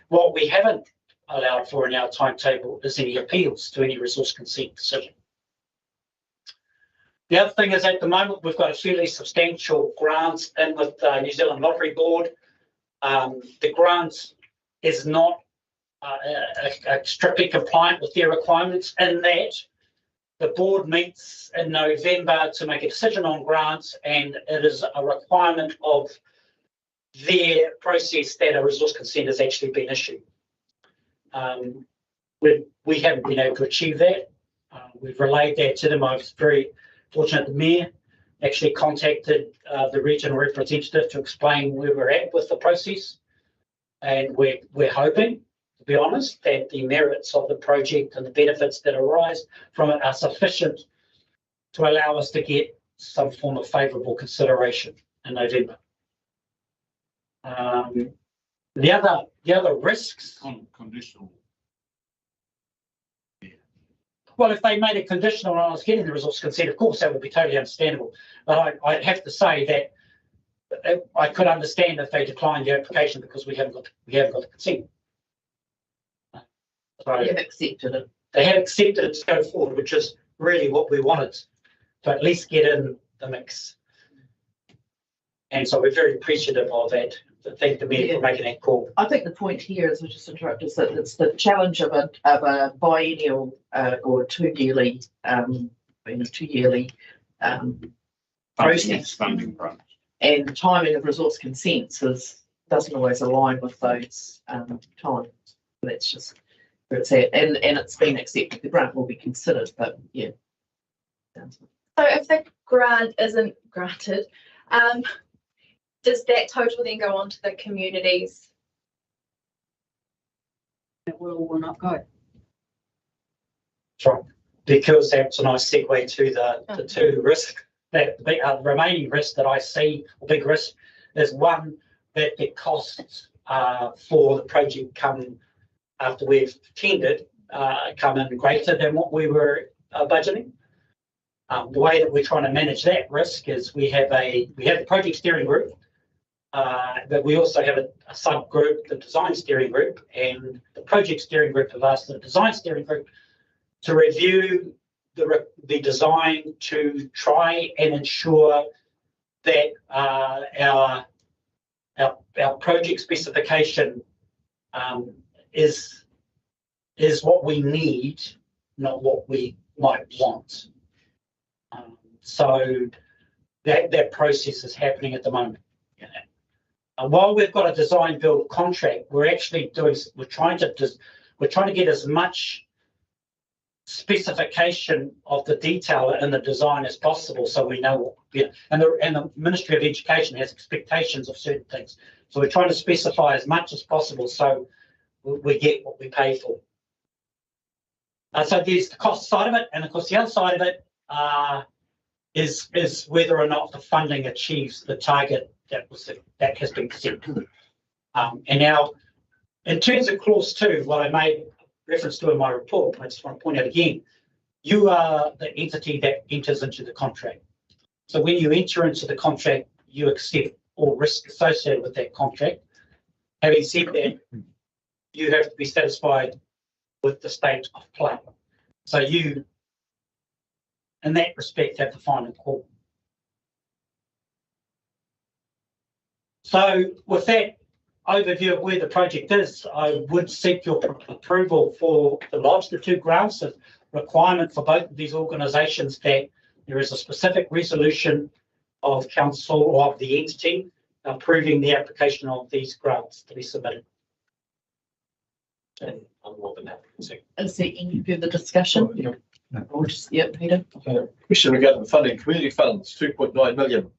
What we haven't allowed for in our timetable is any appeals to any resource consent decision. The other thing is, at the moment, we've got a fairly substantial grant in with the New Zealand Lottery Board. The grant is not strictly compliant with their requirements, in that the board meets in November to make a decision on grants, and it is a requirement of their process that a resource consent has actually been issued. We haven't been able to achieve that. We've relayed that to them. I was very fortunate the Mayor actually contacted the regional representative to explain where we're at with the process. And we're hoping, to be honest, that the merits of the project and the benefits that arise from it are sufficient to allow us to get some form of favourable consideration in November. The other risks. Conditional. Well, if they made it conditional on us getting the resource consent, of course, that would be totally understandable. But I'd have to say that I could understand if they declined the application because we haven't got the consent. So They have accepted it. They have accepted it to go forward, which is really what we wanted to at least get in the mix. And so we're very appreciative of that. Thank the Mayor for making that call. I think the point here is, we just interrupt, is that it's the challenge of a biennial or two-yearly process. Funding grant. And timing of resource consents doesn't always align with those times. That's just where it's at. And it's been accepted. The grant will be considered, but yeah. So if the grant isn't granted, does that total then go on to the communities? It will or will not go. Right. Because that's a nice segue to the two risks. That the remaining risk that I see, a big risk, is one, that the costs for the project come after we've tendered come in greater than what we were budgeting. The way that we're trying to manage that risk is we have the project steering group, but we also have a subgroup, the design steering group, and the project steering group have asked the design steering group to review the design to try and ensure that our project specification is what we need, not what we might want. So that process is happening at the moment. While we've got a design build contract, we're trying to get as much specification of the detail in the design as possible, so we know and the Ministry of Education has expectations of certain things, so we're trying to specify as much as possible so we get what we pay for. So there's the cost side of it, and of course the other side of it is whether or not the funding achieves the target that has been set. And now, in terms of clause 2, what I made reference to in my report, I just want to point out again, you are the entity that enters into the contract. So when you enter into the contract, you accept all risk associated with that contract. Having said that, you have to be satisfied with the state of play. So you, in that respect, have the final call. So with that overview of where the project is, I would seek your approval for the lodge the two grants. A requirement for both of these organisations that there is a specific resolution of council or of the entity approving the application of these grants to be submitted. And I'm more than happy to see. Is there any further discussion? Or just, Peter? Question regarding funding, community funds, 2.9 million.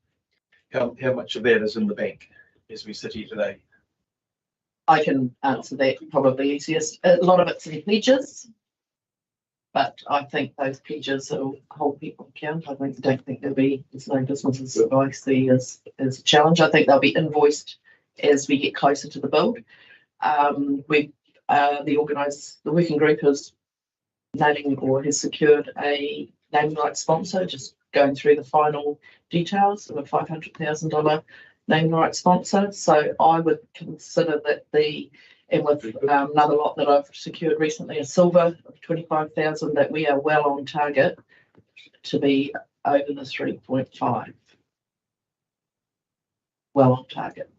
How much of that is in the bank as we sit here today? I can answer that probably easiest. A lot of it's in pledges. But I think those pledges will hold people account. I don't think there's no businesses that I see as a challenge. I think they'll be invoiced as we get closer to the build. The working group is naming or has secured a naming rights sponsor, just going through the final details of a $500,000 naming rights sponsor. So I would consider that and with another lot that I've secured recently, a silver of 25,000, that we are well on target to be over the 3.5. Well on target.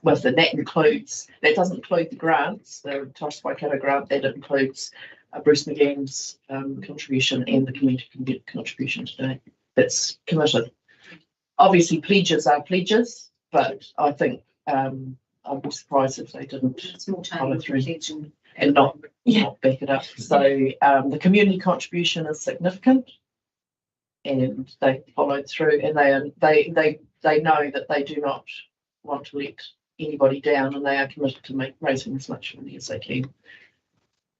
That doesn't include the grants, the Matamata-Piako grant, that includes Bruce McGann's contribution and the community contribution today. That's committed. Obviously, pledges are pledges, but I think I'd be surprised if they didn't follow through and not back it up. So the community contribution is significant, and they followed through, and they know that they do not want to let anybody down, and they are committed to raising as much money as they can.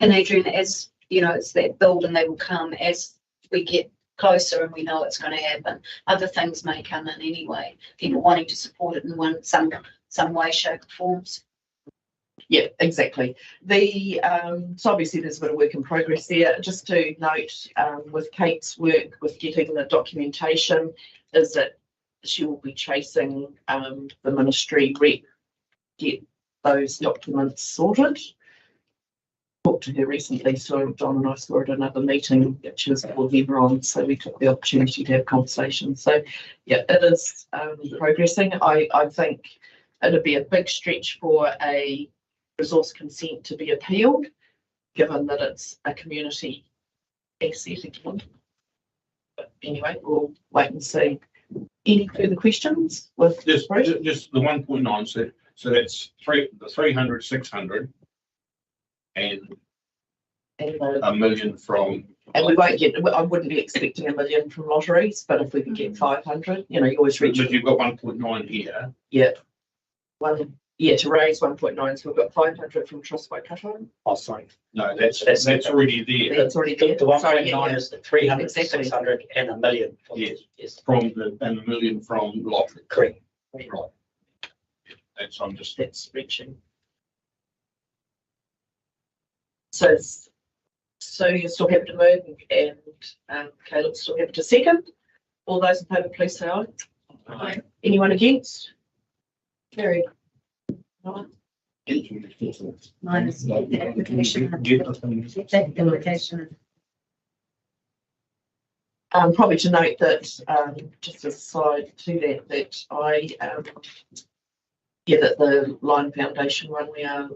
And Adrian, as you know, it's that build, and they will come as we get closer and we know it's going to happen. Other things may come in anyway, people wanting to support it in some way, shape, or forms. Yeah, exactly. So obviously there's a bit of work in progress there. Just to note, with Kate's work with getting the documentation, is that she will be chasing the ministry rep, get those documents sorted. Talked to her recently, so John and I saw at another meeting that she was never on, so we took the opportunity to have conversations. So yeah, it is progressing. I think it'd be a big stretch for a resource consent to be appealed, given that it's a community asset again. But anyway, we'll wait and see. Any further questions? Just the 1.9, so that's the 300, 600, and $1 million from. And we won't get. I wouldn't be expecting $1 million from lotteries, but if we could get 500, you always reach. But you've got 1.9 here. Yeah. To raise 1.9, so we've got 500 from Matamata-Piako. Oh, sorry. No, that's already there. That's already there. The 1.9 is the 300, 600, and $1 million. Yes. And $1 million from lottery. Correct. Right. That's reaching. So you're still happy to move, and Caleb's still happy to second. All those in favour, please say aye. Aye. Anyone against? Carried. Right. Minus the application. The application. Probably to note that, just as a side to that I that the Line Foundation one, we are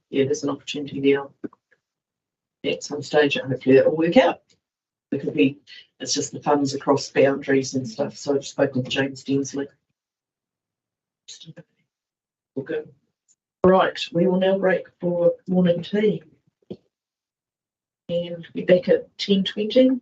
there's an opportunity there at some stage, and hopefully that will work out. It's just the funds across boundaries and stuff. So I've spoken with James Densley. Okay. Right, we will now break for morning tea. And be back at 10:20.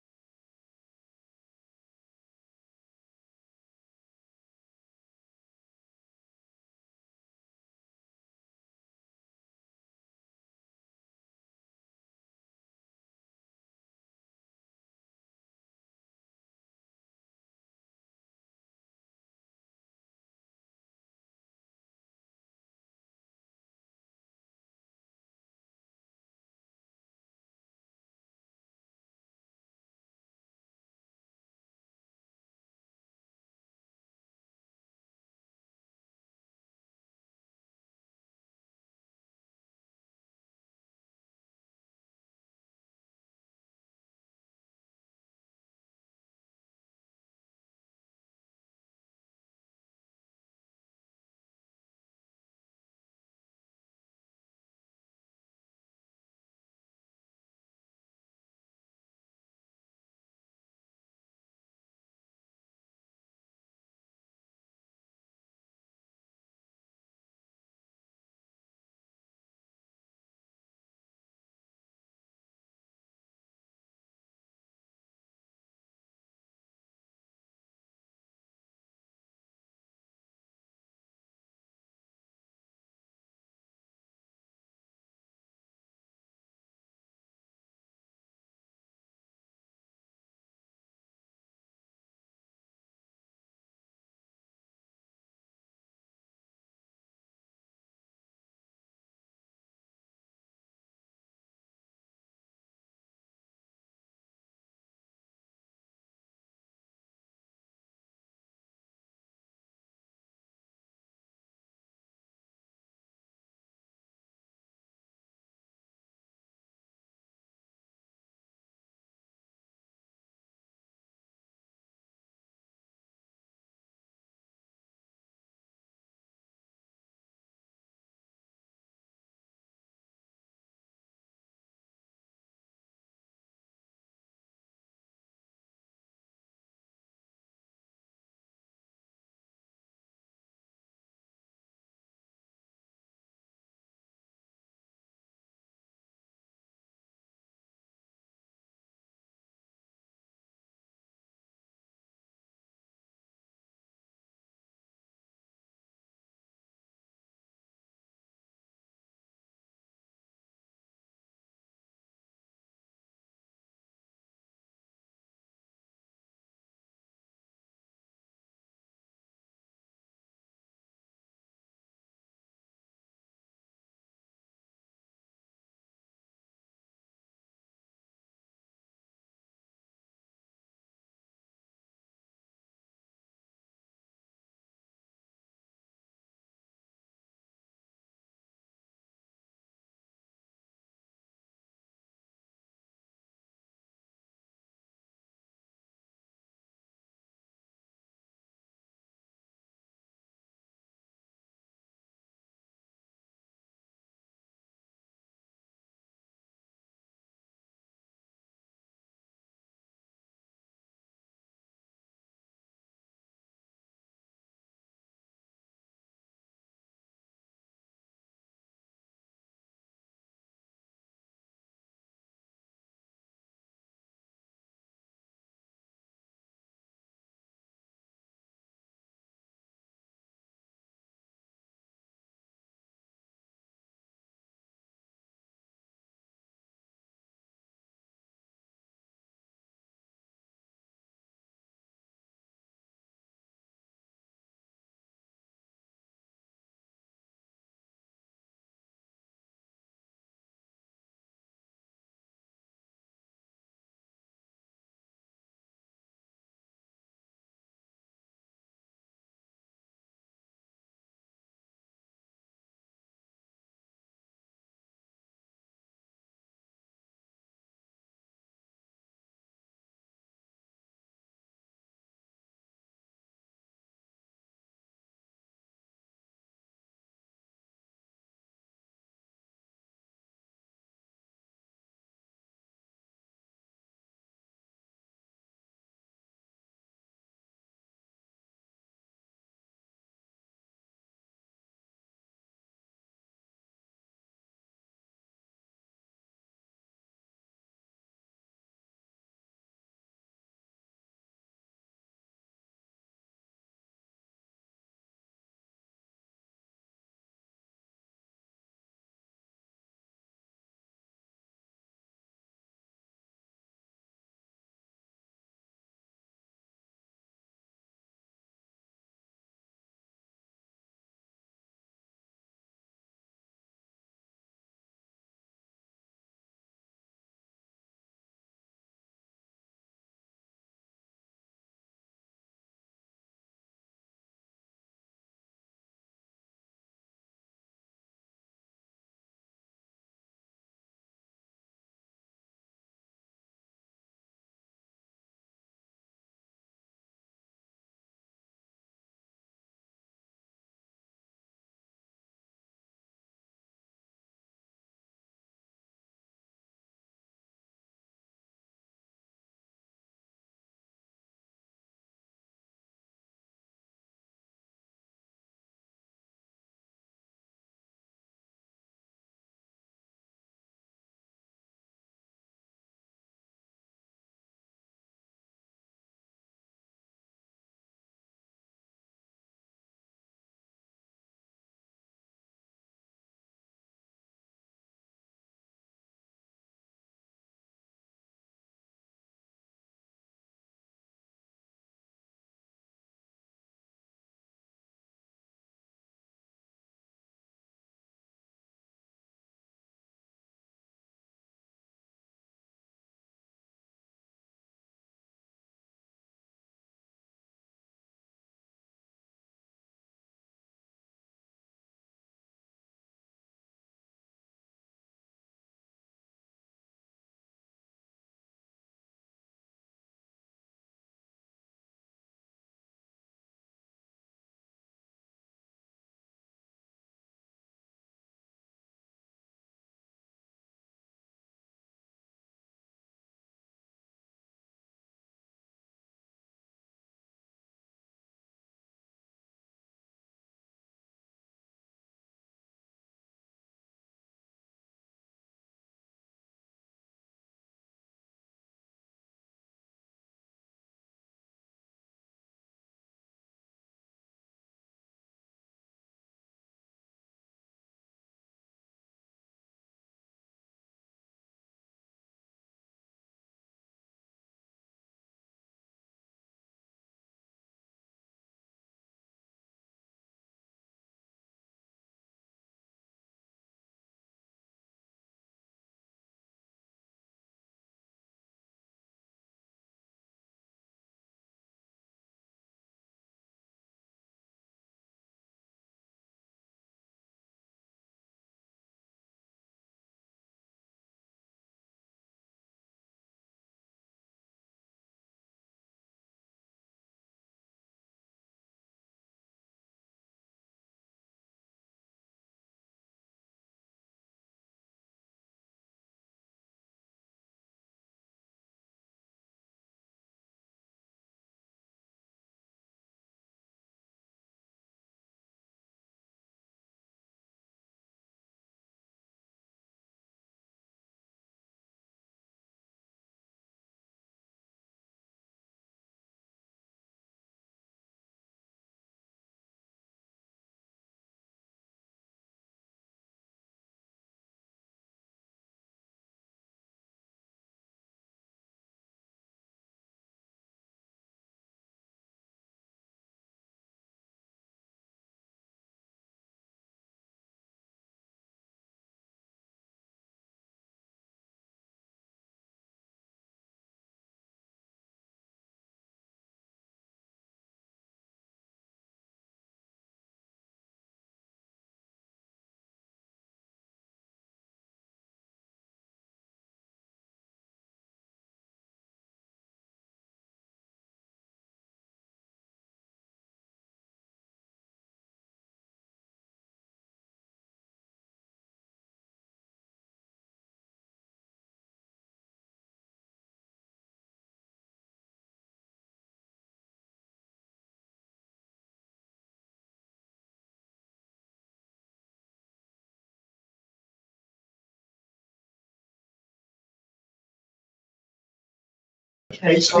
Okay, so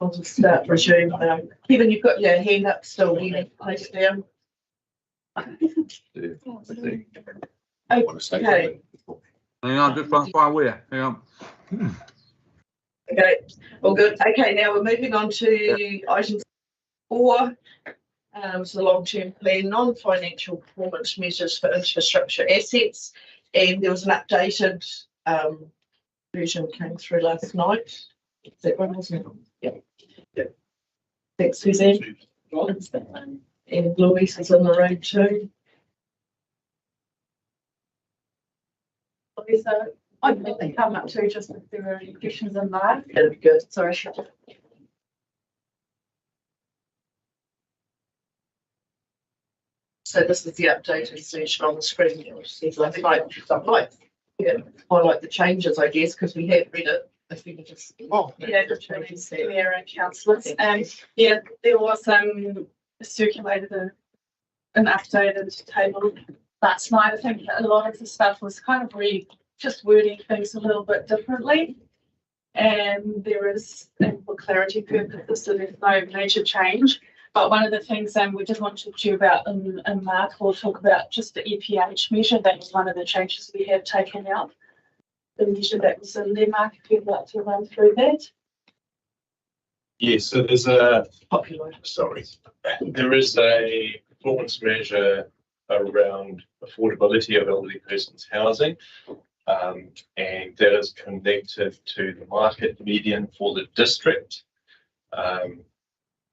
I'll just start resume now. Kevin, you've got your hand up still, you need to place it down. Okay, Hang on, just one far away. Hang on. okay, all good. Okay, now we're moving on to item 4. So the long-term plan, non-financial performance measures for infrastructure assets. And there was an updated version came through last night. Is that right, wasn't it? Yeah. Thanks, Suzanne. And Louise is in the room too. Lisa, I think they come up too, just if there are any questions in there. That'd be good. Sorry. So this is the updated version on the screen. It says last night. Yeah, highlight the changes, I guess, because we have read it. If we could just Yeah, the changes there and councillors. Yeah, there was circulated an updated table last night. I think a lot of the stuff was kind of just wording things a little bit differently. And there is, for clarity purposes, so there's no major change. But one of the things we did want to talk to you about in Mark, we'll talk about just the EPH measure. That was one of the changes we have taken out. The measure that was in there, Mark, if you'd like to run through that. Yes, so there's a there is a performance measure around affordability of elderly persons housing, and that is connected to the market median for the district.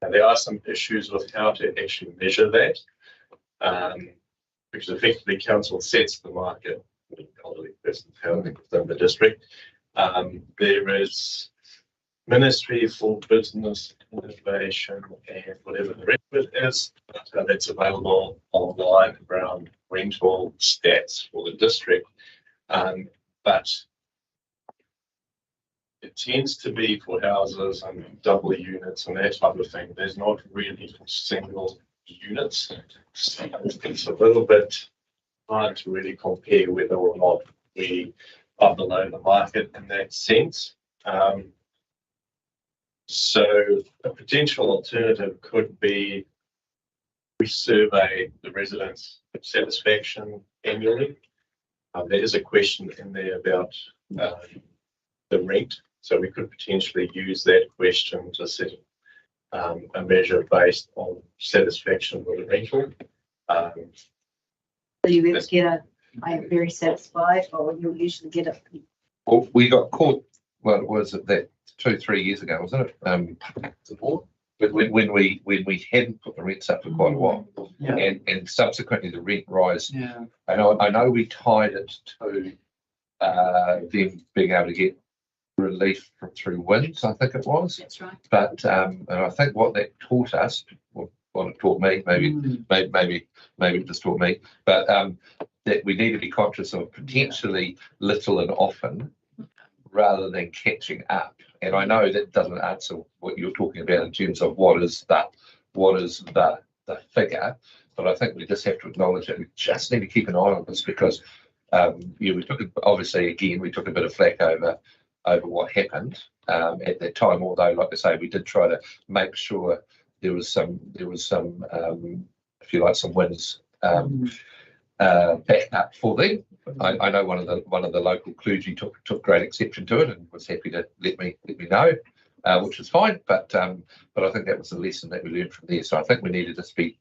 Now there are some issues with how to actually measure that, because effectively council sets the market for elderly persons housing within the district. There is Ministry for Business Innovation and whatever the rest of it is, that's available online around rental stats for the district. But it tends to be for houses and double units and that type of thing. There's not really single units. So it's a little bit hard to really compare whether or not we are below the market in that sense. So a potential alternative could be we survey the residents' satisfaction annually. There is a question in there about the rent. So we could potentially use that question to set a measure based on satisfaction with the rental. So you ever get I am very satisfied, or you usually get a. Well, we got caught. Well, was it that 2-3 years ago, wasn't it? When we hadn't put the rents up for quite a while, and subsequently the rent rise. Yeah. I know we tied it to them being able to get relief through winds, I think it was. That's right. But and I think what that taught us, what it taught me, maybe it just taught me, but that we need to be conscious of potentially little and often, rather than catching up. And I know that doesn't answer what you're talking about in terms of what is the figure, but I think we just have to acknowledge that we just need to keep an eye on this, because we took a bit of flack over what happened at that time. Although, like I say, we did try to make sure there was some if you like, some wins back up for them. I know one of the local clergy took great exception to it and was happy to let me know, which is fine. But I think that was the lesson that we learned from there. So I think we need to just be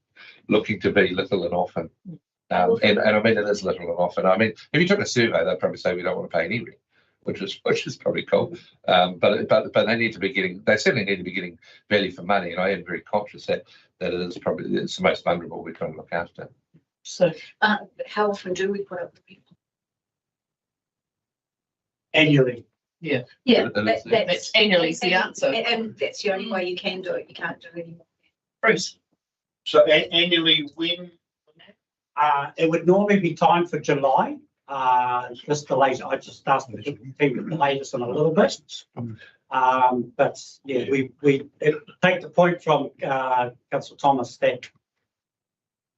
looking to be little and often. And I mean, it is little and often. I mean, if you took a survey, they'd probably say we don't want to pay any rent, which is probably cool. But they need to be getting, they certainly need to be getting value for money. And I am very conscious that it is probably it's the most vulnerable we're trying to look after. So how often do we put up the rent? Annually. Yeah. That's annually the answer. And that's the only way you can do it. You can't do it anymore. Bruce. So annually, when it would normally be time for July. Just the latest. I just asked them to repeat the latest on a little bit. But yeah, we take the point from Councillor Thomas that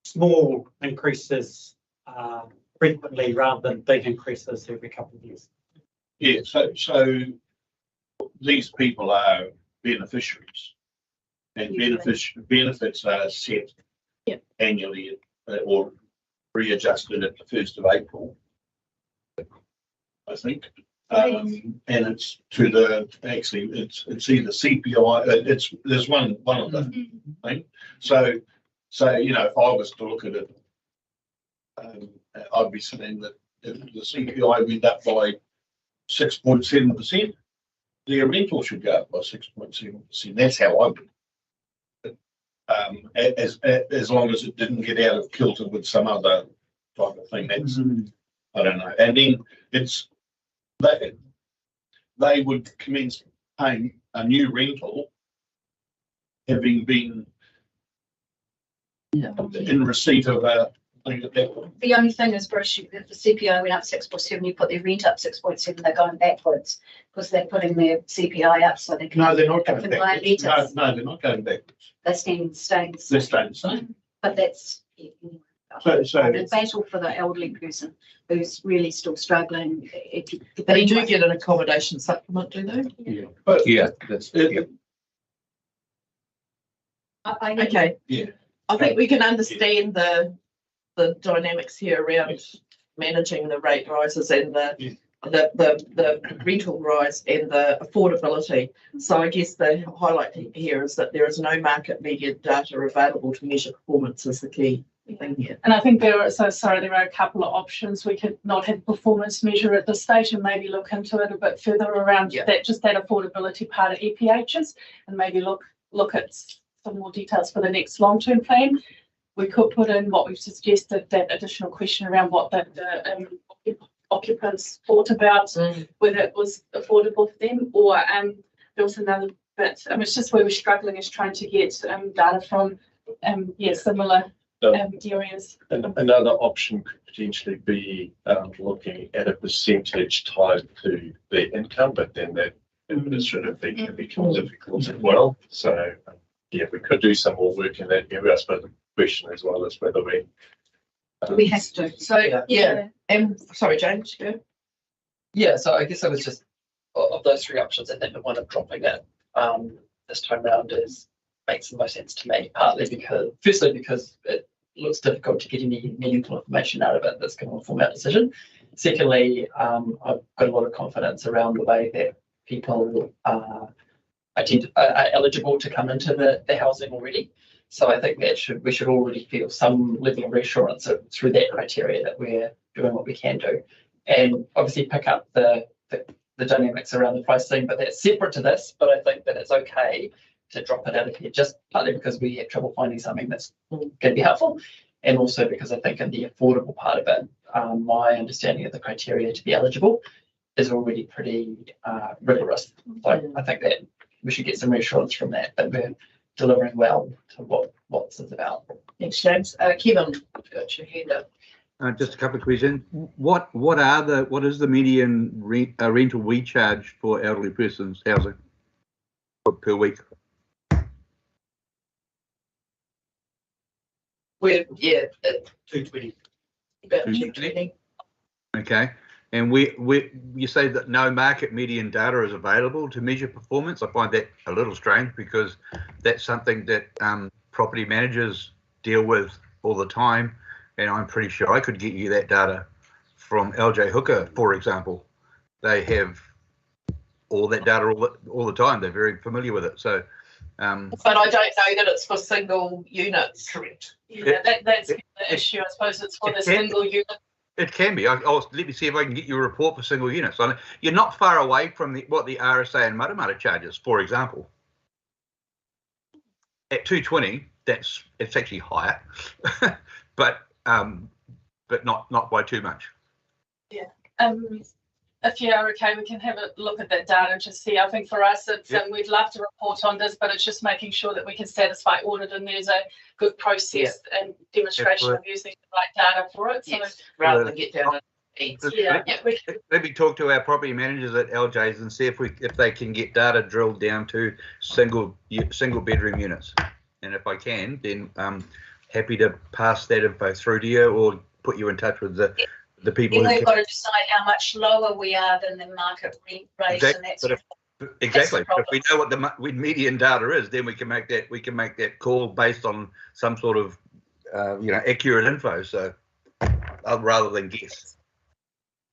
small increases frequently rather than big increases every couple of years. Yeah, so these people are beneficiaries. And benefits are set annually or readjusted at the 1st of April, I think. And it's to the, actually, it's either CPI, there's one of the thing. So, you know, if I was to look at it, I'd be saying that if the CPI went up by 6.7%, their rental should go up by 6.7%. That's how I would. As long as it didn't get out of kilter with some other type of thing. That's I don't know. And then it's they would commence paying a new rental, having been in receipt of a thing at that point. The only thing is, Bruce, if the CPI went up 6.7, you put their rent up 6.7, they're going backwards because they're putting their CPI up so they can. No, they're not going backwards. No, they're not going backwards. They're staying the same. They're staying the same. But that's So the battle for the elderly person who's really still struggling. They do get an accommodation supplement, do they? Yeah. But that's okay. Yeah. I think we can understand the dynamics here around managing the rate rises and the rental rise and the affordability. So I guess the highlight here is that there is no market media data available to measure performance is the key thing here. And I think there are a couple of options. We could not have performance measure at this stage and maybe look into it a bit further around that affordability part of EPHs and maybe look at some more details for the next long-term plan. We could put in what we've suggested, that additional question around what the occupants thought about whether it was affordable for them, or there was another bit. It's just where we're struggling is trying to get data from similar areas. Another option could potentially be looking at a percentage tied to the income, but then that administratively can become difficult as well. So we could do some more work in that area. I suppose the question as well is whether we have to. So and sorry, James. So I guess I was just of those three options, I think the one of dropping it this time round makes the most sense to me. Partly because it looks difficult to get any meaningful information out of it that's going to inform our decision. Secondly, I've got a lot of confidence around the way that people are eligible to come into the housing already. So I think that we should already feel some level of reassurance through that criteria that we're doing what we can do, and obviously pick up the dynamics around the pricing. But that's separate to this. But I think that it's okay to drop it out of here, just partly because we have trouble finding something that's going to be helpful, and also because I think in the affordable part of it, my understanding of the criteria to be eligible is already pretty rigorous. So I think that we should get some reassurance from that we're delivering well to what this is about. Thanks, James. Kevin, got your hand up. Just a couple of questions. What is the median rental we charge for elderly persons housing per week? We're 220. About 220. Okay. And you say that no market median data is available to measure performance. I find that a little strange because that's something that property managers deal with all the time. And I'm pretty sure I could get you that data from LJ Hooker, for example. They have all that data all the time. They're very familiar with it. So, but I don't know that it's for single units. Correct. Yeah, that's the issue. I suppose it's for the single unit. It can be. Let me see if I can get you a report for single units. You're not far away from what the RSA and Matamata charges, for example. At 220, it's actually higher, but not by too much. Yeah. If you're okay, we can have a look at that data and just see. I think for us, it's we'd love to report on this, but it's just making sure that we can satisfy audit and there's a good process and demonstration of using the right data for it. So rather than get down let me talk to our property managers at LJ's and see if they can get data drilled down to single bedroom units. And if I can, then I'm happy to pass that info through to you or put you in touch with the people. We've got to decide how much lower we are than the market rate, and that's. Exactly. If we know what the median data is, then we can make that call based on some sort of accurate info. So rather than guess.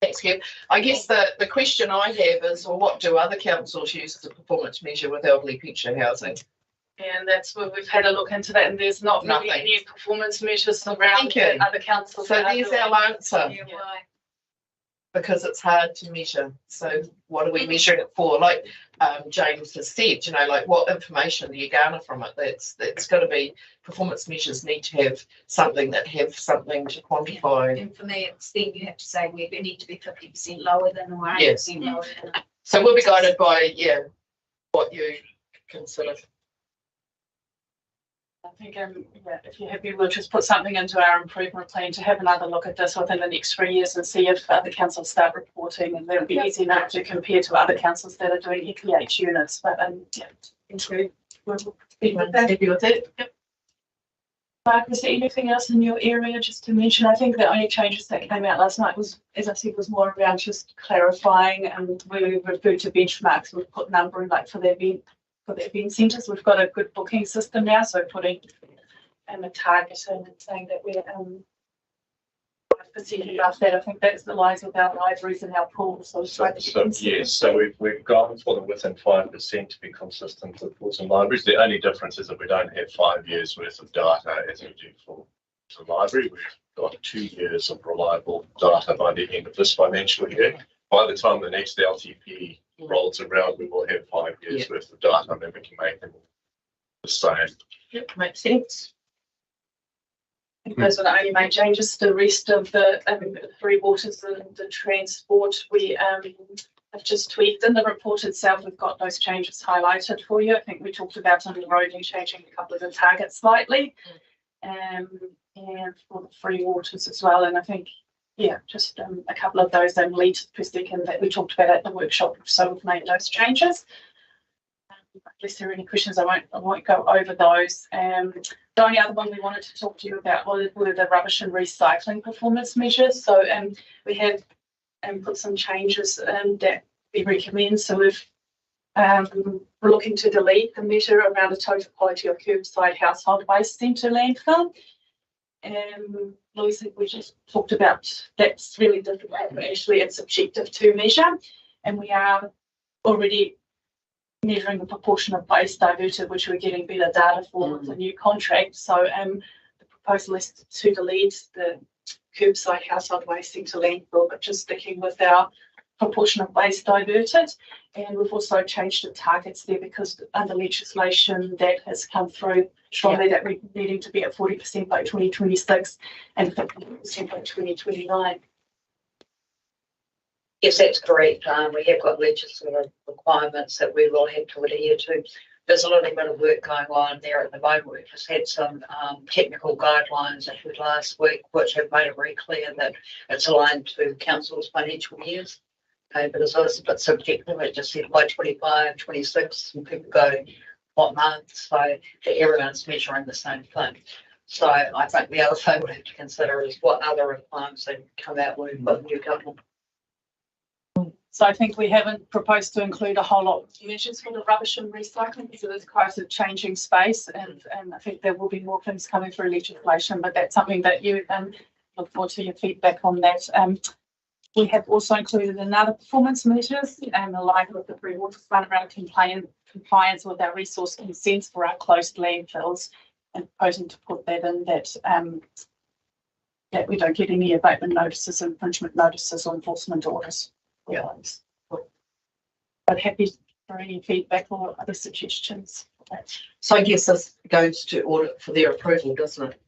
Thanks, Kev. I guess the question I have is, well, what do other councils use as a performance measure with elderly pension housing? And that's where we've had a look into that, and there's not really any performance measures around other councils. So there's our answer. Yeah. Because it's hard to measure. So what are we measuring it for? Like James has said, like what information do you garner from it? That's got to be, performance measures need to have something to quantify. And for me, it's then you have to say we need to be 50% lower than or 80% lower than. So we'll be guided by what you consider. I think if you're happy, we'll just put something into our improvement plan to have another look at this within the next 3 years and see if other councils start reporting, and that'll be easy enough to compare to other councils that are doing EPH units. But we'll be happy with it. Yep. Mark, is there anything else in your area just to mention? I think the only changes that came out last night was, as I said, was more around just clarifying, and we referred to benchmarks. We've put numbering like for the event centres. We've got a good booking system now, so putting a target in and saying that we're 5% above that. I think that's the lies with our libraries and our pools. So we've gone for the within 5% to be consistent with pools and libraries. The only difference is that we don't have 5 years worth of data as we do for the library. We've got 2 years of reliable data by the end of this financial year. By the time the next LTP rolls around, we will have 5 years worth of data, and then we can make them the same. Yep, makes sense. I think those are the only main changes. The rest of the three waters and the transport, we have just tweaked in the report itself. We've got those changes highlighted for you. I think we talked about on the roading changing a couple of the targets slightly, and for the free waters as well. And I think just a couple of those litres per second that we talked about at the workshop. So we've made those changes. Unless there are any questions, I won't go over those. The only other one we wanted to talk to you about were the rubbish and recycling performance measures. So we have put some changes that we recommend. So we're looking to delete the measure around the total quality of curbside household waste centre landfill. Louise, we just talked about that's really difficult, but actually it's objective to measure, and we are already measuring the proportion of waste diverted, which we're getting better data for with the new contract. So the proposal is to delete the curbside household waste into landfill, but just sticking with our proportion of waste diverted. And we've also changed the targets there because under legislation that has come through strongly that we're needing to be at 40% by 2026 and 50% by 2029. Yes, that's correct. We have got legislative requirements that we will have to adhere to. There's a little bit of work going on there at the moment. We've just had some technical guidelines issued last week, which have made it very clear that it's aligned to council's financial years. Okay, but it's also a bit subjective. It just said by 25, 26, and people go, what month? So everyone's measuring the same thing. So I think the other thing we have to consider is what other requirements have come out with the new government. So I think we haven't proposed to include a whole lot of measures for the rubbish and recycling because it is quite a changing space, and I think there will be more things coming through legislation, but that's something that you look forward to your feedback on that. We have also included another performance measures and aligned with the Free Water Fund around compliance with our resource consents for our closed landfills, and proposing to put that in that we don't get any abatement notices, infringement notices, or enforcement orders. Yeah. But happy for any feedback or other suggestions. So I guess this goes to audit for their approval, doesn't it?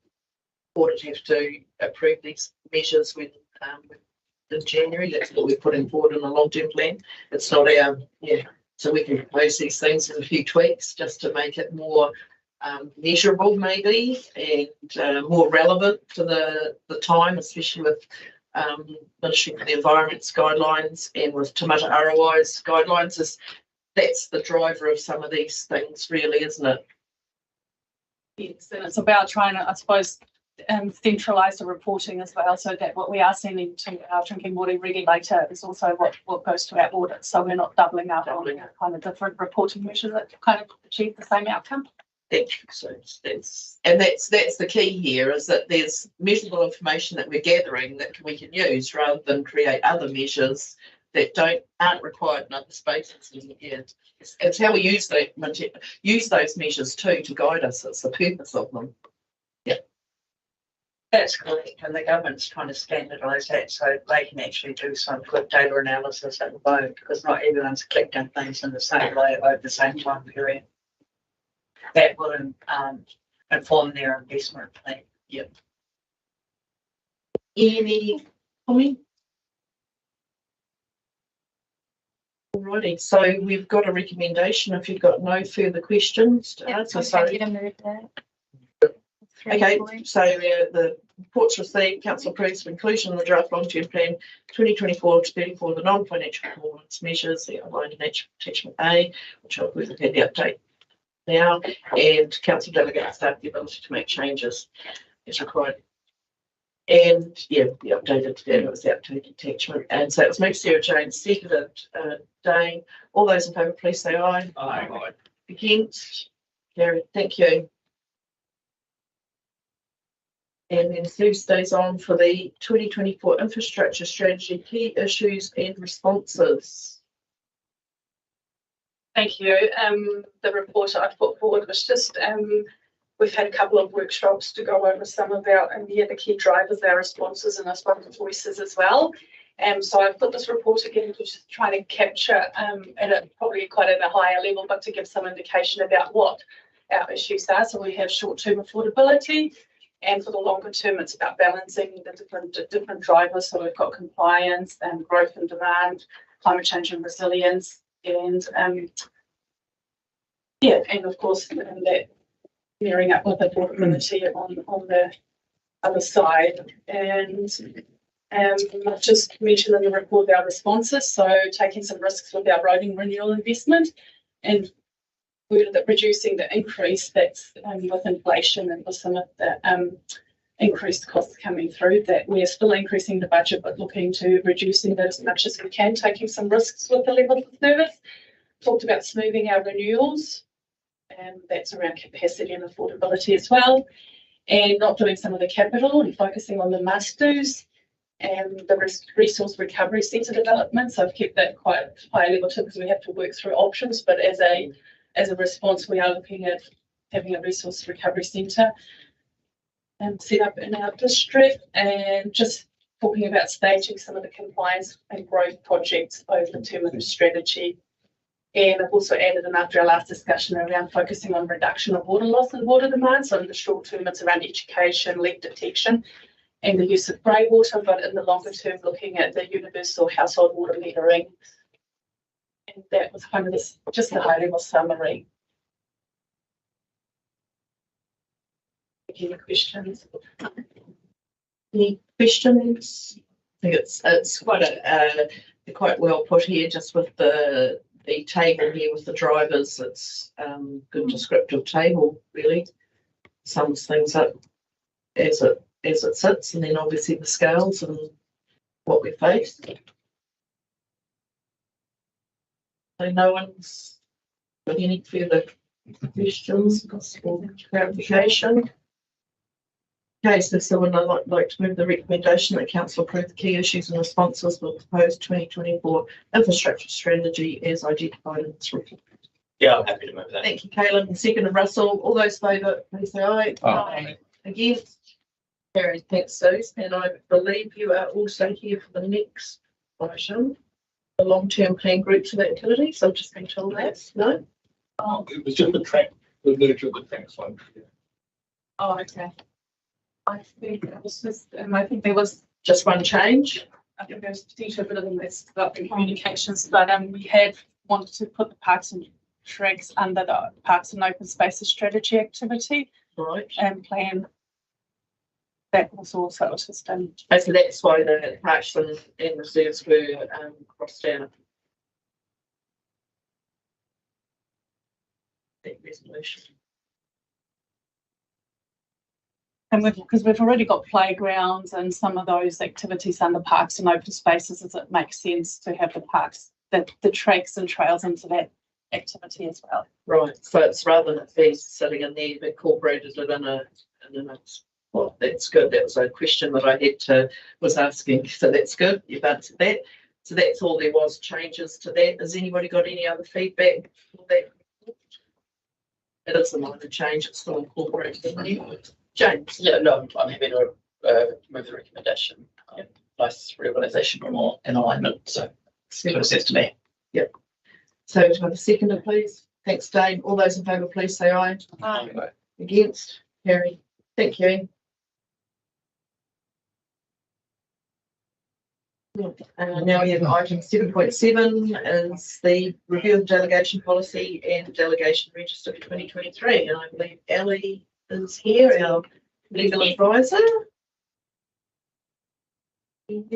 Audit have to approve these measures in January. That's what we're putting forward in the long-term plan. It's not our, so we can propose these things with a few tweaks just to make it more measurable maybe and more relevant to the time, especially with Ministry for the Environment's guidelines and with Tamata ROI's guidelines. That's the driver of some of these things really, isn't it? Yes, and it's about trying to, I suppose, centralise the reporting as well, so that what we are sending to our drinking water regulator is also what goes to our audit. So we're not doubling up on kind of different reporting measures that kind of achieve the same outcome. So that's the key here, is that there's measurable information that we're gathering that we can use rather than create other measures that aren't required in other spaces. And yeah, it's how we use those measures too to guide us. It's the purpose of them. Yeah. That's correct, and the government's trying to standardise that so they can actually do some good data analysis at the moment, because not everyone's collecting things in the same way over the same time period. That will inform their investment plan. Yep. Any comment? Alrighty, so we've got a recommendation if you've got no further questions to answer. Okay, so the report's received, council approves for inclusion in the draft long-term plan 2024 to 34, the non-financial performance measures, the outlined in attachment A, which I've had the update now, and council delegates have the ability to make changes as required. And yeah, the updated today, it was the updated attachment. And so it was moved Sarah Jane, seconded Dane. All those in favour, please say aye. Aye. Against? Carried. Thank you. And then Sue stays on for the 2024 infrastructure strategy, key issues and responses. Thank you. The report I put forward was just, we've had a couple of workshops to go over some of the key drivers, our responses, and I spoke to voices as well. So I've put this report together to just try to capture probably quite at a higher level, but to give some indication about what our issues are. So we have short-term affordability, and for the longer term, it's about balancing the different drivers. So we've got compliance and growth and demand, climate change and resilience, and and of course that mirroring up with affordability on the other side. And I've just mentioned in the report our responses, so taking some risks with our roading renewal investment, and that reducing the increase that's with inflation and with some of the increased costs coming through, that we're still increasing the budget but looking to reducing that as much as we can, taking some risks with the level of service. Talked about smoothing our renewals, and that's around capacity and affordability as well, and not doing some of the capital and focusing on the must-dos and the resource recovery centre development. So I've kept that quite high level too, because we have to work through options, but as a response, we are looking at having a resource recovery centre set up in our district, and just talking about staging some of the compliance and growth projects over the term of the strategy. And I've also added in after our last discussion around focusing on reduction of water loss and water demand. So in the short term, it's around education, leak detection, and the use of grey water, but in the longer term, looking at the universal household water metering. And that was kind of just a high level summary. Any questions? Any questions? I think it's quite well put here, just with the table here with the drivers. It's good descriptive table, really. Sums things up as it sits, and then obviously the scales and what we face. So no one's got any further questions or clarification? Okay, so someone I'd like to move the recommendation that council approve the key issues and responses with the proposed 2024 infrastructure strategy as identified in this report. Yeah, I'm happy to move that. Thank you, Caleb. And second, and Russell. All those in favour, please say aye. Aye. Against? Carried. Thanks, Suze. And I believe you are also here for the next item, the long-term plan groups of activities. I've just been told that. No? Oh, it was just the merger of the tracks one. Oh, okay. I think it was just, I think there was just one change. I think there was potentially a bit of a mess about the communications, but we had wanted to put the parks and tracks under the parks and open spaces strategy activity, right? And plan. That was also just so that's why the parks and reserves were crossed out. That resolution. And because we've already got playgrounds and some of those activities under parks and open spaces, does it make sense to have the parks, the treks and trails into that activity as well? Right, so it's rather than it being sitting in there, you've incorporated it in a, well, that's good. That was a question that I was asking, so that's good. You've answered that. So that's all there was changes to that. Has anybody got any other feedback for that? It is a minor change, it's still incorporated in there. James? Yeah, no, I'm happy to move the recommendation. Nice reorganisation or more in alignment, so it's good sense to me. Yep. So to have a seconder, please. Thanks, Dave. All those in favour, please say aye. Aye. Against? Carry. Thank you. Now we have item 7.7 is the review of delegation policy and delegation register for 2023. And I believe Ellie is here, our legal advisor. Thank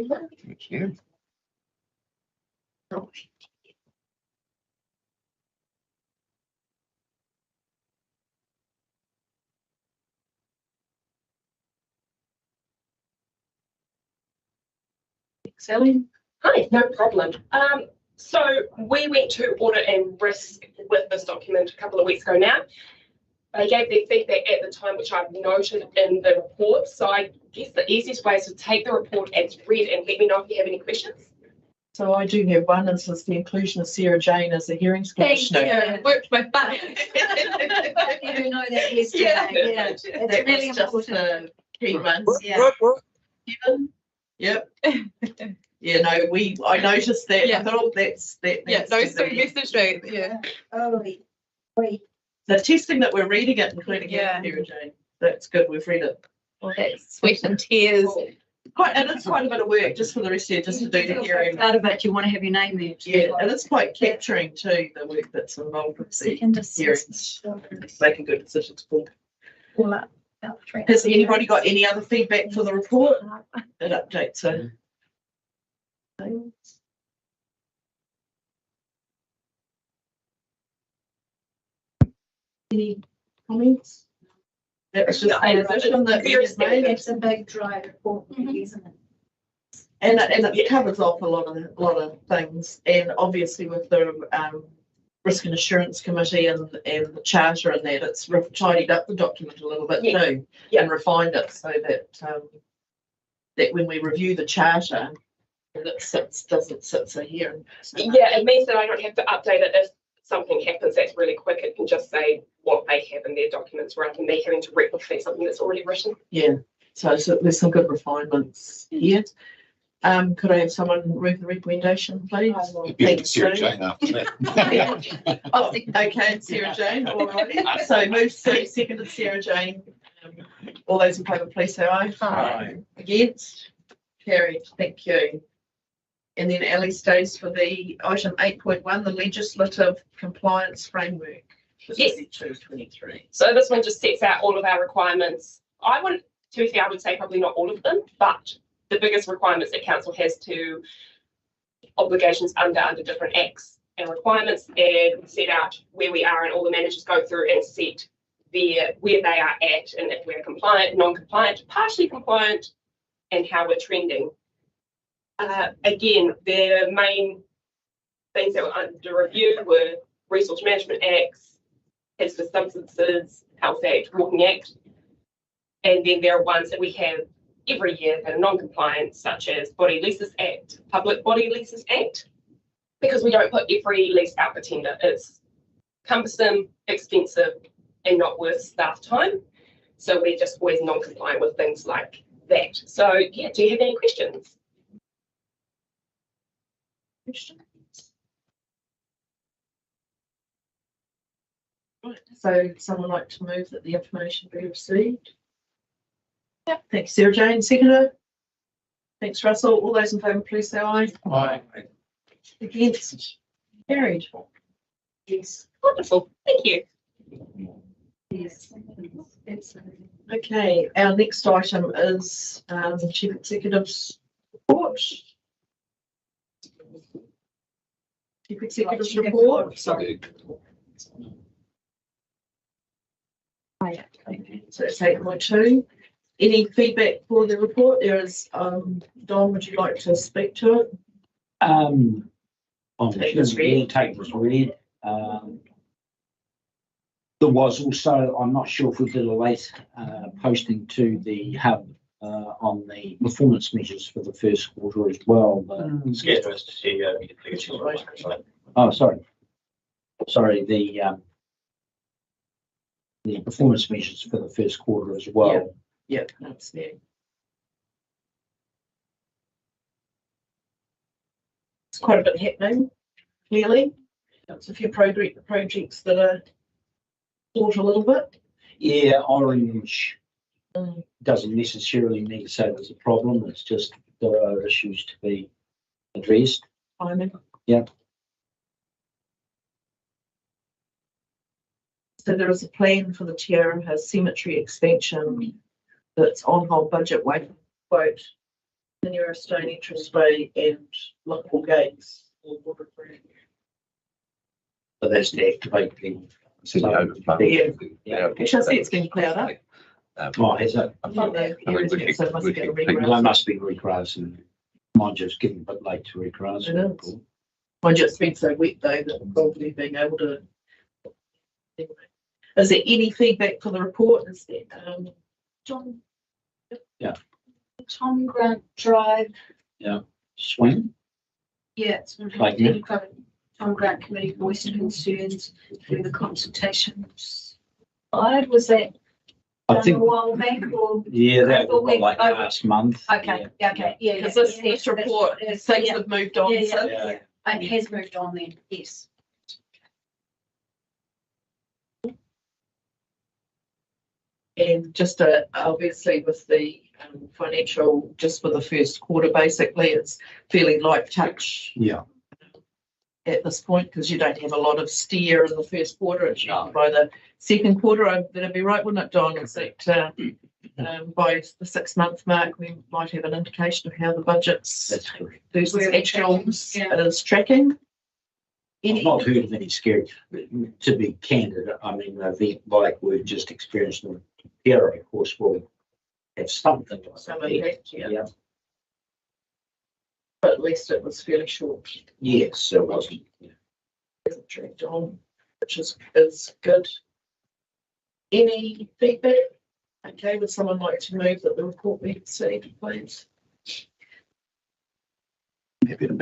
you. Ellie? Hi, no problem. So we went to audit and risk with this document a couple of weeks ago now. They gave their feedback at the time, which I've noted in the report. So I guess the easiest way is to take the report as read and let me know if you have any questions. So I do have one, and this is the inclusion of Sarah Jane as a hearings commissioner. Thank you. Worked my butt. You do know that yesterday, yeah. It's That really was just important. the key ones. Yeah. Kevin? Yep. Yeah, no, I noticed that. Yeah. I thought, oh, that's that. Yeah, needs those to two be- message me. Yeah. Oh, wait. The testing that we're reading it, including Yeah. Sarah Jane. That's good. We've read it. Well, that's sweat and tears. And it's quite a bit of work just for the rest of you, just to do the hearing. Part of it, you want to have your name there. Yeah, and it's quite capturing too, the work that's involved with the Second hearings. Making good decisions. Paul. All up. About 3. Has anybody got any other feedback for the report? It updates so. Any comments? That was just the position that we just made. It's a big dry report, isn't it? And it covers off a lot of things, and obviously with the Risk and Assurance Committee and the charter and that, it's tidied up the document a little bit too, and refined it so that that when we review the charter, it doesn't sit so here. Yeah, it means that I don't have to update it if something happens that's really quick. It can just say what they have in their documents rather than me having to replicate something that's already written. Yeah, so there's some good refinements here. Could I have someone move the recommendation, please? Thanks, Sarah Jane after that. Oh, okay, Sarah Jane, all right. So move seconded Sarah Jane. All those in favour, please say aye. Aye. Against? Carried, thank you. And then Ellie stays for the item 8.1, the legislative compliance framework. Yes. 22-23. So this one just sets out all of our requirements. To be fair, I would say probably not all of them, but the biggest requirements that council has to obligations under different acts and requirements, and set out where we are, and all the managers go through and set where they are at, and if we're compliant, non-compliant, partially compliant, and how we're trending. Again, the main things that were under review were Resource Management Acts, Hazardous Substances, Health Act, Walking Act, and then there are ones that we have every year that are non-compliant, such as Body Leases Act, Public Body Leases Act, because we don't put every lease out for tender. It's cumbersome, expensive, and not worth staff time. So we're just always non-compliant with things like that. So yeah, do you have any questions? Right, so someone like to move that the information be received? Yeah. Thanks, Sarah Jane. Seconder? Thanks, Russell. All those in favour, please say aye. Aye. Against? Carried. Yes. Wonderful. Thank you. Yes. Okay, our next item is the Chief Executive's report. Chief Executive's report. Sorry. So it's 8.2. Any feedback for the report? There is, Don, would you like to speak to it? I'm Take this read. take this read. There was also, I'm not sure if we did a late posting to the hub on the performance measures for the first quarter as well. Scared us to see Oh, sorry. Sorry, the performance measures for the first quarter as well. Yeah, that's there. It's quite a bit happening, clearly. There's a few projects that are thought a little bit. Yeah, orange doesn't necessarily mean to say there's a problem. It's just there are issues to be addressed. Timing. Yeah. So there is a plan for the Tiara cemetery expansion that's on hold budget wait quote the nearest stone entrance bay and lockable gates. But that's to activate the. Yeah, which I see it's been plowed up. Oh, has it? They must be regrass and mine just getting a bit late to regrass. Mine just been so wet though that probably being able to. Is there any feedback for the report? Is that John? Yeah. Tom Grant Drive. Yeah. Swing. Yeah, it's been Like me. Tom Grant Committee voiced concerns through the consultations. Was that I think a while back or? Yeah, that was like last month. Okay, okay, yeah. Because this report, things have moved on. Yeah, So. yeah. It has moved on then, yes. And just obviously with the financial, just for the first quarter, basically, it's fairly light touch. Yeah. At this point, because you don't have a lot of steer in the first quarter. It's by the second quarter, that'd be right, wouldn't it, Don? Is that by the 6 month mark, we might have an indication of how the budget's versus actuals is tracking. I've not heard of any scary, to be candid. I mean, an event like we've just experienced in Piero, of course, will have something like Some that. impact, yeah. But at least it was fairly short. Yes, it wasn't. Hasn't dragged on, which is good. Any feedback? Okay, would someone like to move that the report be received, please?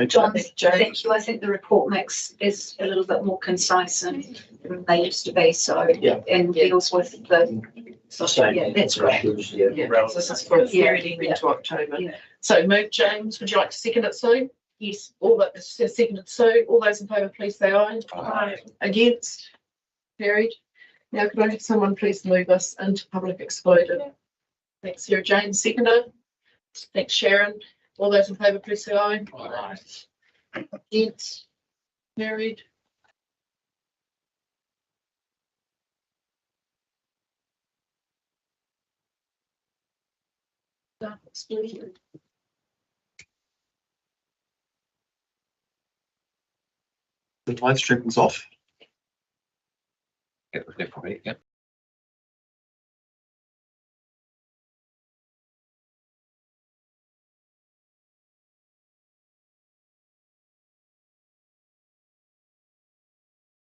John, thank you. I think the report is a little bit more concise than they used to be. So and deals with the. Yeah, that's great. Yeah, so this is for period into October. Yeah. So move, James. Would you like to second it, Sue? Yes. All that seconded, Sue. All those in favour, please say aye. Aye. Against? Carried. Now, could I have someone please move us into public excluded? Thanks, Sarah Jane. Seconder. Thanks, Sharon. All those in favour, please say aye. Aye. Against? Carried. Excluded. The live stream was off. It was definitely, yeah.